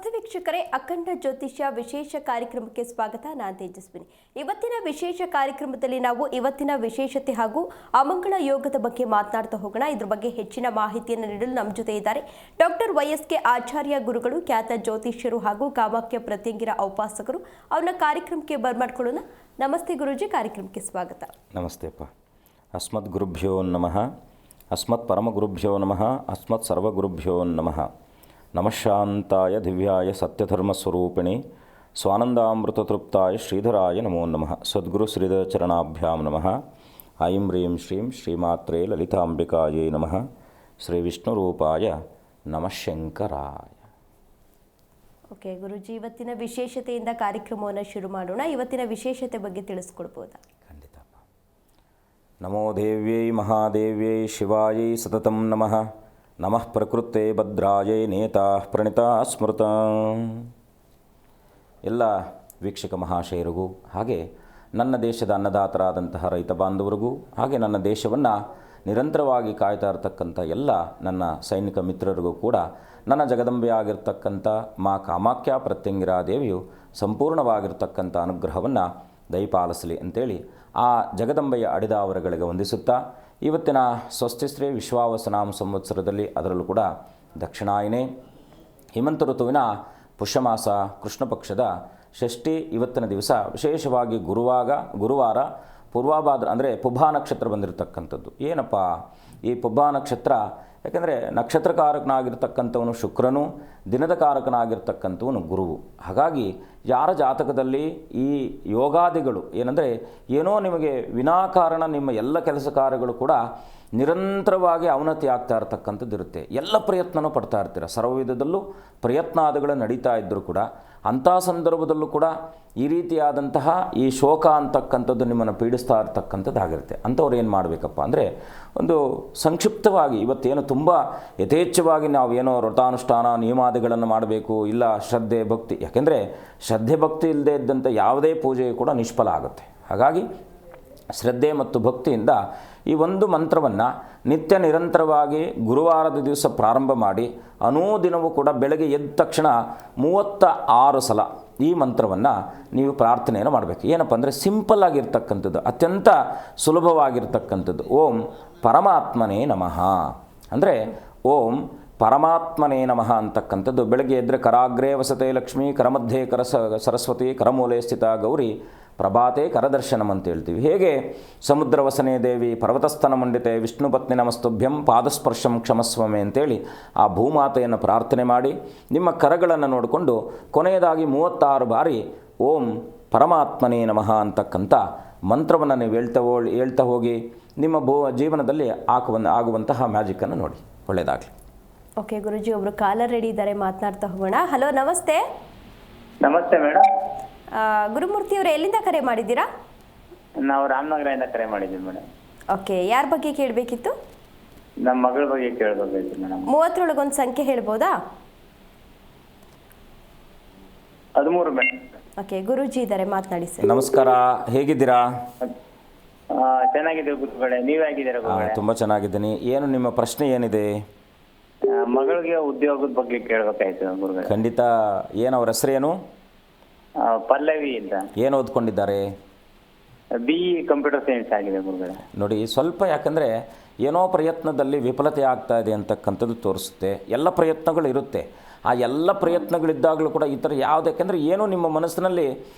ನಮಸ್ತೆ ವೀಕ್ಷಕರೇ, ಅಖಂಡ ಜ್ಯೋತಿಷ್ಯ ವಿಶೇಷ ಕಾರ್ಯಕ್ರಮಕ್ಕೆ ಸ್ವಾಗತ. ನಾನು ತೇಜಸ್ವಿನಿ. ಇವತ್ತಿನ ವಿಶೇಷ ಕಾರ್ಯಕ್ರಮದಲ್ಲಿ ನಾವು ಇವತ್ತಿನ ವಿಶೇಷತೆ ಹಾಗೂ ಅಮಂಗಳ ಯೋಗದ ಬಗ್ಗೆ ಮಾತನಾಡ್ತಾ ಹೋಗೋಣ. ಇದ್ರ ಬಗ್ಗೆ ಹೆಚ್ಚಿನ ಮಾಹಿತಿಯನ್ನು ನೀಡಲು ನಮ್ಮ ಜೊತೆ ಇದ್ದಾರೆ ಡಾಕ್ಟರ್ ವೈಎಸ್ಕೆ ಆಚಾರ್ಯ ಗುರುಗಳು, ಖ್ಯಾತ ಜ್ಯೋತಿಷ್ಯರು ಹಾಗೂ ಕಾಮಾಖ್ಯ ಪ್ರತ್ಯಂಗಿರ ಉಪಾಸಕರು. ಅವ್ರನ್ನ ಕಾರ್ಯಕ್ರಮಕ್ಕೆ ಬರ್ಮಾಡ್ಕೊಳ್ಳೋಣ. ನಮಸ್ತೆ ಗುರುಜಿ, ಕಾರ್ಯಕ್ರಮಕ್ಕೆ ಸ್ವಾಗತ. ನಮಸ್ತೆಪ್ಪ. ಅಸ್ಮದ್ ಗುರುಭ್ಯೋ ನಮಃ, ಅಸ್ಮತ್ ಪರಮಗುರುಭ್ಯೋ ನಮಃ, ಅಸ್ಮತ್ ಸರ್ವಗುರುಭ್ಯೋ ನಮಃ. ನಮಃಶಾಂತಾಯ ದಿವ್ಯಾಯ ಸತ್ಯಧರ್ಮಸ್ವರೂಪಿಣಿ ಸ್ವಾನಂದಾಮೃತತೃಪ್ತಾಯ ಶ್ರೀಧರಾಯ ನಮೋ ನಮಃ. ಸದ್ಗುರು ಶ್ರೀಧರ ಚರಣಾಭ್ಯಾಂ ನಮಃ. ಐಂ ಹ್ರೀಂ ಶ್ರೀಂ ಶ್ರೀಮಾತ್ರೇ ಲಲಿತಾಂಬಿಕಾಯೇ ನಮಃ. ಶ್ರೀ ವಿಷ್ಣುರೂಪಾಯ ನಮಃ ಶಂಕರಾಯ. ಓಕೆ ಗುರುಜಿ, ಇವತ್ತಿನ ವಿಶೇಷತೆಯಿಂದ ಕಾರ್ಯಕ್ರಮವನ್ನು ಶುರು ಮಾಡೋಣ. ಇವತ್ತಿನ ವಿಶೇಷತೆ ಬಗ್ಗೆ ತಿಳಿಸ್ಕೊಡ್ಬೋದಾ? ಖಂಡಿತಪ್ಪ. ನಮೋ ದೇವ್ಯೈ ಮಹಾದೇವ್ಯೈ ಶಿವಾಯೈ ಸತತಂ ನಮಃ. ನಮಃ ಪ್ರಕೃತೆ ಭದ್ರಾಯೈ ನೇತಾ ಪ್ರಣೀತಾ ಸ್ಮೃತ. ಎಲ್ಲ ವೀಕ್ಷಕ ಮಹಾಶಯರಿಗೂ, ಹಾಗೆ ನನ್ನ ದೇಶದ ಅನ್ನದಾತರಾದಂತಹ ರೈತ ಬಾಂಧವರಿಗೂ, ಹಾಗೆ ನನ್ನ ದೇಶವನ್ನು ನಿರಂತರವಾಗಿ ಕಾಯ್ತಾ ಇರತಕ್ಕಂಥ ಎಲ್ಲ ನನ್ನ ಸೈನಿಕ ಮಿತ್ರರಿಗೂ ಕೂಡ ನನ್ನ ಜಗದಂಬೆ ಆಗಿರ್ತಕ್ಕಂಥ ಮಾ ಕಾಮಾಖ್ಯ ಪ್ರತ್ಯಂಗಿರಾ ದೇವಿಯು ಸಂಪೂರ್ಣವಾಗಿರ್ತಕ್ಕಂಥ ಅನುಗ್ರಹವನ್ನು ದಯಪಾಲಿಸಲಿ ಅಂತೇಳಿ ಆ ಜಗದಂಬೆಯ ಅಡಿದಾವರಗಳಿಗೆ ವಂದಿಸುತ್ತಾ, ಇವತ್ತಿನ ಸ್ವಸ್ತಿಶ್ರೀ ವಿಶ್ವಾವಸನಾಮ ಸಂವತ್ಸರದಲ್ಲಿ, ಅದರಲ್ಲೂ ಕೂಡ ದಕ್ಷಿಣಾಯನೆ ಹೇಮಂತ ಋತುವಿನ ಪುಷ್ಯಮಾಸ ಕೃಷ್ಣ ಪಕ್ಷದ ಷಷ್ಠಿ ಇವತ್ತಿನ ದಿವಸ ವಿಶೇಷವಾಗಿ ಗುರುವಾರ ಪೂರ್ವಾಭಾದ್ರ ಅಂದರೆ ಪುಬ್ಬಾ ನಕ್ಷತ್ರ ಬಂದಿರತಕ್ಕಂಥದ್ದು. ಏನಪ್ಪ ಈ ಪುಬ್ಬಾ ನಕ್ಷತ್ರ? ಯಾಕೆಂದರೆ ನಕ್ಷತ್ರಕಾರಕನಾಗಿರ್ತಕ್ಕಂಥವನು ಶುಕ್ರನು, ದಿನದ ಕಾರಕನಾಗಿರ್ತಕ್ಕಂಥವನು ಗುರುವು. ಹಾಗಾಗಿ ಯಾರ ಜಾತಕದಲ್ಲಿ ಈ ಯೋಗಾದಿಗಳು ಏನಂದರೆ ಏನೋ ನಿಮಗೆ ವಿನಾಕಾರಣ ನಿಮ್ಮ ಎಲ್ಲ ಕೆಲಸ ಕಾರ್ಯಗಳು ಕೂಡ ನಿರಂತರವಾಗಿ ಅವನತಿ ಆಗ್ತಾ ಇರತಕ್ಕಂಥದ್ದು ಇರುತ್ತೆ. ಎಲ್ಲ ಪ್ರಯತ್ನನೂ ಪಡ್ತಾ ಇರ್ತೀರ, ಸರ್ವವಿಧದಲ್ಲೂ ಪ್ರಯತ್ನಾದಿಗಳು ನಡೀತಾ ಇದ್ದರೂ ಕೂಡ ಅಂಥ ಸಂದರ್ಭದಲ್ಲೂ ಕೂಡ ಈ ರೀತಿಯಾದಂತಹ ಈ ಶೋಕ ಅಂತಕ್ಕಂಥದ್ದು ನಿಮ್ಮನ್ನು ಪೀಡಿಸ್ತಾ ಇರ್ತಕ್ಕಂಥದ್ದಾಗಿರುತ್ತೆ. ಅಂಥವ್ರು ಏನು ಮಾಡಬೇಕಪ್ಪ ಅಂದರೆ, ಒಂದು ಸಂಕ್ಷಿಪ್ತವಾಗಿ ಇವತ್ತೇನು ತುಂಬ ಯಥೇಚ್ಛವಾಗಿ ನಾವು ಏನೋ ವ್ರತಾನುಷ್ಠಾನ ನಿಯಮಾದಿಗಳನ್ನು ಮಾಡಬೇಕು, ಇಲ್ಲ ಶ್ರದ್ಧೆ ಭಕ್ತಿ, ಯಾಕೆಂದರೆ ಶ್ರದ್ಧೆ ಭಕ್ತಿ ಇಲ್ಲದೆ ಇದ್ದಂಥ ಯಾವುದೇ ಪೂಜೆಯು ಕೂಡ ನಿಷ್ಫಲ ಆಗುತ್ತೆ. ಹಾಗಾಗಿ ಶ್ರದ್ಧೆ ಮತ್ತು ಭಕ್ತಿಯಿಂದ ಈ ಒಂದು ಮಂತ್ರವನ್ನು ನಿತ್ಯ ನಿರಂತರವಾಗಿ ಗುರುವಾರದ ದಿವಸ ಪ್ರಾರಂಭ ಮಾಡಿ ಅನೂದಿನವೂ ಕೂಡ ಬೆಳಗ್ಗೆ ಎದ್ದ ತಕ್ಷಣ 36 ಸಲ ಈ ಮಂತ್ರವನ್ನು ನೀವು ಪ್ರಾರ್ಥನೆಯನ್ನು ಮಾಡಬೇಕು. ಏನಪ್ಪ ಅಂದರೆ ಸಿಂಪಲ್ ಆಗಿರ್ತಕ್ಕಂಥದ್ದು, ಅತ್ಯಂತ ಸುಲಭವಾಗಿರ್ತಕ್ಕಂಥದ್ದು. ಓಂ ಪರಮಾತ್ಮನೇ ನಮಃ ಅಂದರೆ ಓಂ ಪರಮಾತ್ಮನೇ ನಮಃ ಅಂತಕ್ಕಂಥದ್ದು. ಬೆಳಗ್ಗೆ ಎದ್ದರೆ ಕರಾಗ್ರೇ ವಸತೆ ಲಕ್ಷ್ಮೀ, ಕರಮಧ್ಯೆ ಸರಸ್ವತಿ, ಕರಮೂಲೆ ಸ್ಥಿತ ಗೌರಿ, ಪ್ರಭಾತೆ ಕರದರ್ಶನಂ ಅಂತ ಹೇಳ್ತೀವಿ. ಹೇಗೆ ಸಮುದ್ರ ವಸನೆ ದೇವಿ, ಪರ್ವತಸ್ಥನ ಮಂಡಿತೆ, ವಿಷ್ಣು ಪತ್ನಿ ನಮಸ್ತುಭ್ಯಂ, ಪಾದಸ್ಪರ್ಶಂ ಕ್ಷಮಸ್ವಮೆ ಅಂತೇಳಿ ಆ ಭೂಮಾತೆಯನ್ನು ಪ್ರಾರ್ಥನೆ ಮಾಡಿ ನಿಮ್ಮ ಕರಗಳನ್ನು ನೋಡಿಕೊಂಡು ಕೊನೆಯದಾಗಿ 36 ಬಾರಿ ಓಂ ಪರಮಾತ್ಮನೇ ನಮಃ ಅಂತಕ್ಕಂಥ ಮಂತ್ರವನ್ನು ನೀವು ಹೇಳ್ತಾ ಹೋಗಿ ನಿಮ್ಮ ಜೀವನದಲ್ಲಿ ಆಗುವಂತಹ ಮ್ಯಾಜಿಕ್ಕನ್ನು ನೋಡಿ. ಒಳ್ಳೆಯದಾಗಲಿ. ಓಕೆ ಗುರುಜಿ, ಒಬ್ರು ಕಾಲರ್ ರೆಡಿ ಇದ್ದಾರೆ, ಮಾತನಾಡ್ತಾ ಹೋಗೋಣ. ಹಲೋ, ನಮಸ್ತೆ. ನಮಸ್ತೆ ಮೇಡಮ್. ಗುರುಮೂರ್ತಿ ಅವರು ಎಲ್ಲಿಂದ ಕರೆ ಮಾಡಿದ್ದೀರಾ? ನಾವು ರಾಮನಗರದಿಂದ ಕರೆ ಮಾಡಿದ್ದೀವಿ ಮೇಡಮ್. ಓಕೆ, ಯಾರ ಬಗ್ಗೆ ಕೇಳಬೇಕಿತ್ತು? ನಮ್ಮ ಮಗಳ ಬಗ್ಗೆ ಕೇಳಬೇಕಾಗಿತ್ತು ಮೇಡಮ್. 30 ಒಂದು ಸಂಖ್ಯೆ ಹೇಳ್ಬೋದಾ? 13 ಮೇಡಮ್. ಓಕೆ, ಗುರುಜಿ ಇದ್ದಾರೆ, ಮಾತನಾಡಿ ಸರ್. ನಮಸ್ಕಾರ, ಹೇಗಿದ್ದೀರಾ? ಚೆನ್ನಾಗಿದ್ದೀವಿ ಗುರುಗಳೇ, ನೀವು ಹೇಗಿದ್ದೀರಾ ಗುರುಗಳೇ? ತುಂಬ ಚೆನ್ನಾಗಿದ್ದೀನಿ. ಏನು ನಿಮ್ಮ ಪ್ರಶ್ನೆ ಏನಿದೆ? ಮಗಳಿಗೆ ಉದ್ಯೋಗದ ಬಗ್ಗೆ ಕೇಳಬೇಕಾಯ್ತು ಗುರುಗಳೇ. ಖಂಡಿತ. ಏನು ಅವ್ರ ಹೆಸರೇನು? ಪಲ್ಲವಿ ಅಂತ. ಏನು ಓದ್ಕೊಂಡಿದ್ದಾರೆ? BE ಕಂಪ್ಯೂಟರ್ ಸೈನ್ಸ್ ಆಗಿದೆ ಗುರುಗಳೇ. ನೋಡಿ, ಸ್ವಲ್ಪ ಯಾಕಂದರೆ ಏನೋ ಪ್ರಯತ್ನದಲ್ಲಿ ವಿಫಲತೆ ಆಗ್ತಾ ಇದೆ ಅಂತಕ್ಕಂಥದ್ದು ತೋರಿಸುತ್ತೆ. ಎಲ್ಲ ಪ್ರಯತ್ನಗಳು ಇರುತ್ತೆ, ಆ ಎಲ್ಲ ಪ್ರಯತ್ನಗಳಿದ್ದಾಗಲೂ ಕೂಡ ಈ ಥರ ಯಾವುದು, ಯಾಕೆಂದರೆ ಏನೋ ನಿಮ್ಮ ಮನಸ್ಸಿನಲ್ಲಿ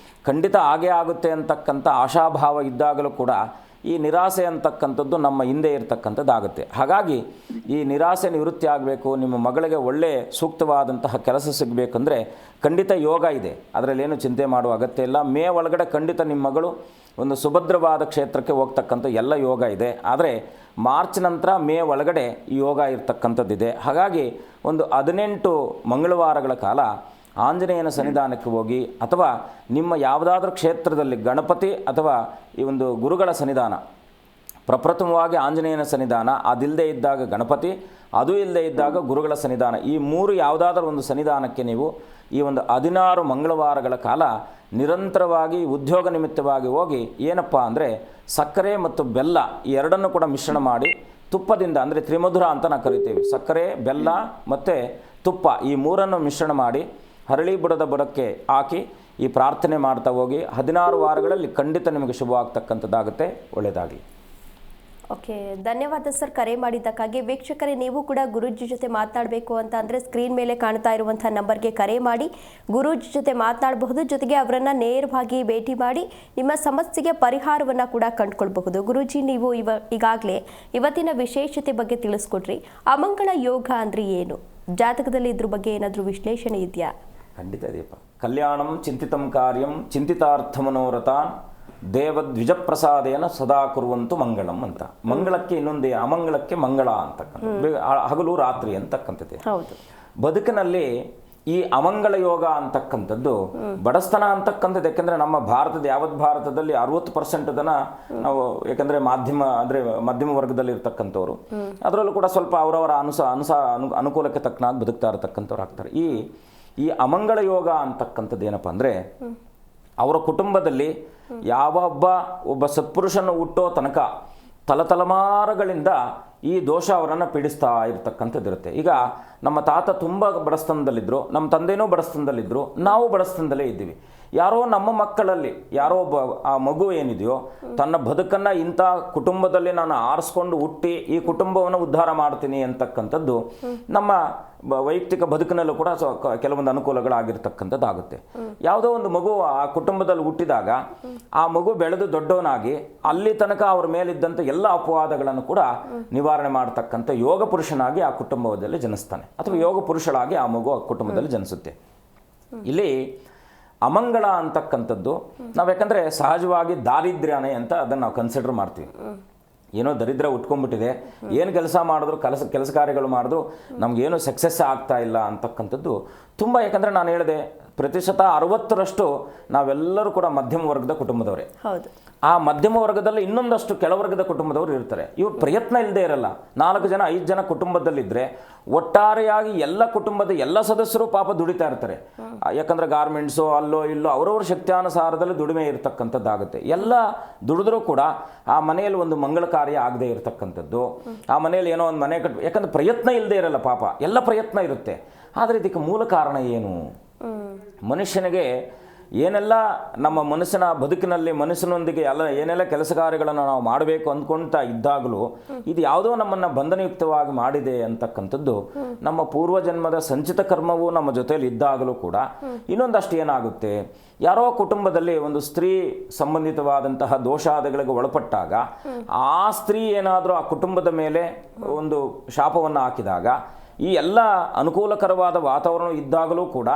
ಖಂಡಿತ ಆಗೇ ಆಗುತ್ತೆ ಅಂತಕ್ಕಂಥ ಆಶಾಭಾವ ಇದ್ದಾಗಲೂ ಕೂಡ ಈ ನಿರಾಸೆ ಅಂತಕ್ಕಂಥದ್ದು ನಮ್ಮ ಹಿಂದೆ ಇರತಕ್ಕಂಥದ್ದಾಗುತ್ತೆ. ಹಾಗಾಗಿ ಈ ನಿರಾಸೆ ನಿವೃತ್ತಿ ಆಗಬೇಕು, ನಿಮ್ಮ ಮಗಳಿಗೆ ಒಳ್ಳೆಯ ಸೂಕ್ತವಾದಂತಹ ಕೆಲಸ ಸಿಗಬೇಕಂದ್ರೆ ಖಂಡಿತ ಯೋಗ ಇದೆ, ಅದರಲ್ಲೇನು ಚಿಂತೆ ಮಾಡುವ ಅಗತ್ಯ ಇಲ್ಲ. ಮೇ ಒಳಗಡೆ ಖಂಡಿತ ನಿಮ್ಮ ಮಗಳು ಒಂದು ಸುಭದ್ರವಾದ ಕ್ಷೇತ್ರಕ್ಕೆ ಹೋಗ್ತಕ್ಕಂಥ ಎಲ್ಲ ಯೋಗ ಇದೆ. ಆದರೆ ಮಾರ್ಚ್ ನಂತರ ಮೇ ಒಳಗಡೆ ಈ ಯೋಗ ಇರ್ತಕ್ಕಂಥದ್ದಿದೆ. ಹಾಗಾಗಿ ಒಂದು 18 ಮಂಗಳವಾರಗಳ ಕಾಲ ಆಂಜನೇಯನ ಸನ್ನಿಧಾನಕ್ಕೆ ಹೋಗಿ, ಅಥವಾ ನಿಮ್ಮ ಯಾವುದಾದ್ರೂ ಕ್ಷೇತ್ರದಲ್ಲಿ ಗಣಪತಿ ಅಥವಾ ಈ ಒಂದು ಗುರುಗಳ ಸನ್ನಿಧಾನ, ಪ್ರಪ್ರಥಮವಾಗಿ ಆಂಜನೇಯನ ಸನ್ನಿಧಾನ, ಅದಿಲ್ಲದೆ ಇದ್ದಾಗ ಗಣಪತಿ, ಅದು ಇಲ್ಲದೆ ಇದ್ದಾಗ ಗುರುಗಳ ಸನ್ನಿಧಾನ, ಈ 3 ಯಾವುದಾದ್ರೂ ಒಂದು ಸನ್ನಿಧಾನಕ್ಕೆ ನೀವು ಈ ಒಂದು 16 ಮಂಗಳವಾರಗಳ ಕಾಲ ನಿರಂತರವಾಗಿ ಉದ್ಯೋಗ ನಿಮಿತ್ತವಾಗಿ ಹೋಗಿ, ಏನಪ್ಪ ಅಂದರೆ ಸಕ್ಕರೆ ಮತ್ತು ಬೆಲ್ಲ ಈ ಎರಡನ್ನು ಕೂಡ ಮಿಶ್ರಣ ಮಾಡಿ ತುಪ್ಪದಿಂದ, ಅಂದರೆ ತ್ರಿಮಧುರ ಅಂತ ನಾವು ಕರಿತೀವಿ, ಸಕ್ಕರೆ ಬೆಲ್ಲ ಮತ್ತು ತುಪ್ಪ ಈ ಮೂರನ್ನು ಮಿಶ್ರಣ ಮಾಡಿ ಹರಳಿ ಬುಡದ ಬುಡಕ್ಕೆ ಹಾಕಿ ಈ ಪ್ರಾರ್ಥನೆ ಮಾಡ್ತಾ ಹೋಗಿ 16 ವಾರಗಳಲ್ಲಿ ಖಂಡಿತ ನಿಮಗೆ ಶುಭವಾಗ್ತಕ್ಕಂಥದ್ದಾಗುತ್ತೆ. ಒಳ್ಳೆಯದಾಗಲಿ. ಓಕೆ, ಧನ್ಯವಾದ ಸರ್ ಕರೆ ಮಾಡಿದ್ದಕ್ಕಾಗಿ. ವೀಕ್ಷಕರೇ, ನೀವು ಕೂಡ ಗುರೂಜಿ ಜೊತೆ ಮಾತನಾಡಬೇಕು ಅಂತ ಅಂದರೆ ಸ್ಕ್ರೀನ್ ಮೇಲೆ ಕಾಣ್ತಾ ಇರುವಂಥ ನಂಬರ್ಗೆ ಕರೆ ಮಾಡಿ ಗುರೂಜಿ ಜೊತೆ ಮಾತನಾಡಬಹುದು. ಜೊತೆಗೆ ಅವರನ್ನು ನೇರವಾಗಿ ಭೇಟಿ ಮಾಡಿ ನಿಮ್ಮ ಸಮಸ್ಯೆಗೆ ಪರಿಹಾರವನ್ನು ಕೂಡ ಕಂಡುಕೊಳ್ಬಹುದು. ಗುರೂಜಿ, ನೀವು ಈಗಾಗಲೇ ಇವತ್ತಿನ ವಿಶೇಷತೆ ಬಗ್ಗೆ ತಿಳಿಸ್ಕೊಟ್ರಿ. ಅಮಂಗಳ ಯೋಗ ಅಂದರೆ ಏನು? ಜಾತಕದಲ್ಲಿ ಇದ್ರ ಬಗ್ಗೆ ಏನಾದರೂ ವಿಶ್ಲೇಷಣೆ ಇದೆಯಾ? ಖಂಡಿತ ದೀಪ. ಕಲ್ಯಾಣಂ ಚಿಂತಿತಂ ಕಾರ್ಯಂ ಚಿಂತಿತಾರ್ಥ ಮನೋರಥಾನ್ ದೇವದ್ವಿಜಪ್ರಸಾದೇನ ಸದಾ ಕುರುವಂತು ಮಂಗಳಂ ಅಂತ. ಮಂಗಳಕ್ಕೆ ಇನ್ನೊಂದೇ, ಅಮಂಗಳಕ್ಕೆ ಮಂಗಳ ಅಂತಕ್ಕಂಥ, ಹಗಲು ರಾತ್ರಿ ಅಂತಕ್ಕಂಥದ್ದೇ. ಹೌದು. ಬದುಕಿನಲ್ಲಿ ಈ ಅಮಂಗಳ ಯೋಗ ಅಂತಕ್ಕಂಥದ್ದು ಬಡಸ್ತನ ಅಂತಕ್ಕಂಥದ್ದು. ಯಾಕೆಂದರೆ ನಮ್ಮ ಯಾವತ್ ಭಾರತದಲ್ಲಿ 60% ಜನ ನಾವು, ಯಾಕೆಂದರೆ ಮಧ್ಯಮ ವರ್ಗದಲ್ಲಿ ಇರ್ತಕ್ಕಂಥವ್ರು, ಅದರಲ್ಲೂ ಕೂಡ ಸ್ವಲ್ಪ ಅವರವರ ಅನುಕೂಲಕ್ಕೆ ತಕ್ಕನಾಗಿ ಬದುಕ್ತಾ ಇರತಕ್ಕಂಥವ್ರು ಆಗ್ತಾರೆ. ಈ ಅಮಂಗಳ ಯೋಗ ಅಂತಕ್ಕಂಥದ್ದು ಏನಪ್ಪ ಅಂದರೆ, ಅವರ ಕುಟುಂಬದಲ್ಲಿ ಒಬ್ಬ ಸತ್ಪುರುಷನ ಹುಟ್ಟೋ ತನಕ ತಲೆಮಾರುಗಳಿಂದ ಈ ದೋಷ ಅವರನ್ನು ಪೀಡಿಸ್ತಾ ಇರ್ತಕ್ಕಂಥದ್ದಿರುತ್ತೆ. ಈಗ ನಮ್ಮ ತಾತ ತುಂಬ ಬಡಸ್ತನದಲ್ಲಿದ್ದರು, ನಮ್ಮ ತಂದೆನೂ ಬಡಸ್ತನದಲ್ಲಿದ್ದರು, ನಾವು ಬಡಸ್ತನದಲ್ಲೇ ಇದ್ದೀವಿ. ಯಾರೋ ನಮ್ಮ ಮಕ್ಕಳಲ್ಲಿ ಯಾರೋ ಒಬ್ಬ ಆ ಮಗು ಏನಿದೆಯೋ ತನ್ನ ಬದುಕನ್ನು ಇಂಥ ಕುಟುಂಬದಲ್ಲಿ ನಾನು ಆರಿಸ್ಕೊಂಡು ಹುಟ್ಟಿ ಈ ಕುಟುಂಬವನ್ನು ಉದ್ಧಾರ ಮಾಡ್ತೀನಿ ಅಂತಕ್ಕಂಥದ್ದು ನಮ್ಮ ವೈಯಕ್ತಿಕ ಬದುಕಿನಲ್ಲೂ ಕೂಡ ಕೆಲವೊಂದು ಅನುಕೂಲಗಳಾಗಿರ್ತಕ್ಕಂಥದ್ದಾಗುತ್ತೆ. ಯಾವುದೋ ಒಂದು ಮಗು ಆ ಕುಟುಂಬದಲ್ಲಿ ಹುಟ್ಟಿದಾಗ ಆ ಮಗು ಬೆಳೆದು ದೊಡ್ಡವನಾಗಿ ಅಲ್ಲಿ ತನಕ ಅವ್ರ ಮೇಲಿದ್ದಂಥ ಎಲ್ಲ ಅಪವಾದಗಳನ್ನು ಕೂಡ ನಿವಾರಣೆ ಮಾಡ್ತಕ್ಕಂಥ ಯೋಗ ಪುರುಷನಾಗಿ ಆ ಕುಟುಂಬದಲ್ಲಿ ಜನಿಸ್ತಾನೆ, ಅಥವಾ ಯೋಗ ಪುರುಷಳಾಗಿ ಆ ಮಗು ಆ ಕುಟುಂಬದಲ್ಲಿ ಜನಿಸುತ್ತೆ. ಇಲ್ಲಿ ಅಮಂಗಳ ಅಂತಕ್ಕಂಥದ್ದು ನಾವು ಯಾಕಂದರೆ ಸಹಜವಾಗಿ ದಾರಿದ್ರ್ಯನೇ ಅಂತ ಅದನ್ನು ನಾವು ಕನ್ಸಿಡರ್ ಮಾಡ್ತೀವಿ. ಏನೋ ದರಿದ್ರ ಉಟ್ಕೊಂಡ್ಬಿಟ್ಟಿದೆ, ಏನು ಕೆಲಸ ಮಾಡಿದ್ರು ಕೆಲಸ ಕಾರ್ಯಗಳು ಮಾಡಿದ್ರು ನಮಗೇನು ಸಕ್ಸಸ್ ಆಗ್ತಾ ಇಲ್ಲ ಅಂತಕ್ಕಂಥದ್ದು ತುಂಬ. ಯಾಕಂದರೆ ನಾನು ಹೇಳಿದೆ, ಪ್ರತಿಶತ 60% ನಾವೆಲ್ಲರೂ ಕೂಡ ಮಧ್ಯಮ ವರ್ಗದ ಕುಟುಂಬದವರೇ. ಹೌದು. ಆ ಮಧ್ಯಮ ವರ್ಗದಲ್ಲಿ ಇನ್ನೊಂದಷ್ಟು ಕೆಳವರ್ಗದ ಕುಟುಂಬದವರು ಇರ್ತಾರೆ. ಇವ್ರು ಪ್ರಯತ್ನ ಇಲ್ಲದೆ ಇರಲ್ಲ. 4 ಜನ 5 ಜನ ಕುಟುಂಬದಲ್ಲಿದ್ದರೆ ಒಟ್ಟಾರೆಯಾಗಿ ಎಲ್ಲ ಕುಟುಂಬದ ಎಲ್ಲ ಸದಸ್ಯರು ಪಾಪ ದುಡಿತಾ ಇರ್ತಾರೆ. ಯಾಕಂದರೆ ಗಾರ್ಮೆಂಟ್ಸು ಅಲ್ಲೋ ಇಲ್ಲೋ ಅವರವ್ರ ಶಕ್ತ್ಯಾನುಸಾರದಲ್ಲಿ ದುಡಿಮೆ ಇರತಕ್ಕಂಥದ್ದಾಗುತ್ತೆ. ಎಲ್ಲ ದುಡಿದ್ರೂ ಕೂಡ ಆ ಮನೆಯಲ್ಲಿ ಒಂದು ಮಂಗಳ ಕಾರ್ಯ ಆಗದೆ ಇರತಕ್ಕಂಥದ್ದು, ಆ ಮನೆಯಲ್ಲಿ ಏನೋ ಒಂದು ಮನೆ ಯಾಕಂದರೆ ಪ್ರಯತ್ನ ಇಲ್ಲದೆ ಇರಲ್ಲ ಪಾಪ, ಎಲ್ಲ ಪ್ರಯತ್ನ ಇರುತ್ತೆ. ಆದರೆ ಇದಕ್ಕೆ ಮೂಲ ಕಾರಣ ಏನು? ಮನುಷ್ಯನಿಗೆ ಏನೆಲ್ಲ ನಮ್ಮ ಮನಸ್ಸಿನ ಬದುಕಿನಲ್ಲಿ ಮನಸ್ಸಿನೊಂದಿಗೆ ಏನೆಲ್ಲ ಕೆಲಸ ಕಾರ್ಯಗಳನ್ನು ನಾವು ಮಾಡಬೇಕು ಅಂದ್ಕೊಳ್ತಾ ಇದ್ದಾಗಲೂ ಇದು ಯಾವುದೋ ನಮ್ಮನ್ನು ಬಂಧನಯುಕ್ತವಾಗಿ ಮಾಡಿದೆ ಅಂತಕ್ಕಂಥದ್ದು ನಮ್ಮ ಪೂರ್ವಜನ್ಮದ ಸಂಚಿತ ಕರ್ಮವು ನಮ್ಮ ಜೊತೆಯಲ್ಲಿ ಇದ್ದಾಗಲೂ ಕೂಡ ಇನ್ನೊಂದಷ್ಟು ಏನಾಗುತ್ತೆ, ಯಾರೋ ಕುಟುಂಬದಲ್ಲಿ ಒಂದು ಸ್ತ್ರೀ ಸಂಬಂಧಿತವಾದಂತಹ ದೋಷಾದಿಗಳಿಗೆ ಒಳಪಟ್ಟಾಗ ಆ ಸ್ತ್ರೀ ಏನಾದರೂ ಆ ಕುಟುಂಬದ ಮೇಲೆ ಒಂದು ಶಾಪವನ್ನು ಹಾಕಿದಾಗ ಈ ಎಲ್ಲ ಅನುಕೂಲಕರವಾದ ವಾತಾವರಣ ಇದ್ದಾಗಲೂ ಕೂಡ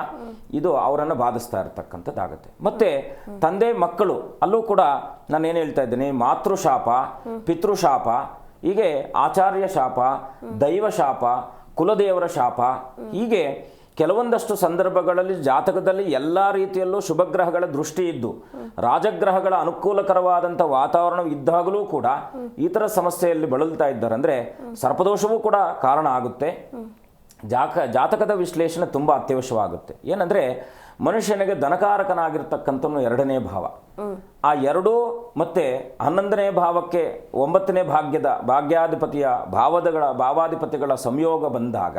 ಇದು ಅವರನ್ನು ಬಾಧಿಸ್ತಾ ಇರತಕ್ಕಂಥದ್ದಾಗುತ್ತೆ. ಮತ್ತು ತಂದೆ ಮಕ್ಕಳು ಅಲ್ಲೂ ಕೂಡ ನಾನು ಏನು ಹೇಳ್ತಾ ಇದ್ದೀನಿ, ಮಾತೃಶಾಪ, ಪಿತೃಶಾಪ, ಹೀಗೆ ಆಚಾರ್ಯ ಶಾಪ, ದೈವ ಶಾಪ, ಕುಲದೇವರ ಶಾಪ, ಹೀಗೆ ಕೆಲವೊಂದಷ್ಟು ಸಂದರ್ಭಗಳಲ್ಲಿ ಜಾತಕದಲ್ಲಿ ಎಲ್ಲ ರೀತಿಯಲ್ಲೂ ಶುಭಗ್ರಹಗಳ ದೃಷ್ಟಿ ಇದ್ದು ರಾಜಗ್ರಹಗಳ ಅನುಕೂಲಕರವಾದಂಥ ವಾತಾವರಣ ಇದ್ದಾಗಲೂ ಕೂಡ ಈ ಥರ ಸಮಸ್ಯೆಯಲ್ಲಿ ಬಳಲ್ತಾ ಇದ್ದಾರೆ. ಅಂದರೆ ಸರ್ಪದೋಷವೂ ಕೂಡ ಕಾರಣ ಆಗುತ್ತೆ. ಜಾತಕದ ವಿಶ್ಲೇಷಣೆ ತುಂಬ ಅತ್ಯವಶ್ಯವಾಗುತ್ತೆ. ಏನಂದರೆ ಮನುಷ್ಯನಿಗೆ ಧನಕಾರಕನಾಗಿರ್ತಕ್ಕಂಥವನು 2ನೇ ಭಾವ, ಆ 2 ಮತ್ತು 11ನೇ ಭಾವಕ್ಕೆ 9ನೇ ಭಾಗ್ಯಾಧಿಪತಿಯ ಭಾವಾಧಿಪತಿಗಳ ಸಂಯೋಗ ಬಂದಾಗ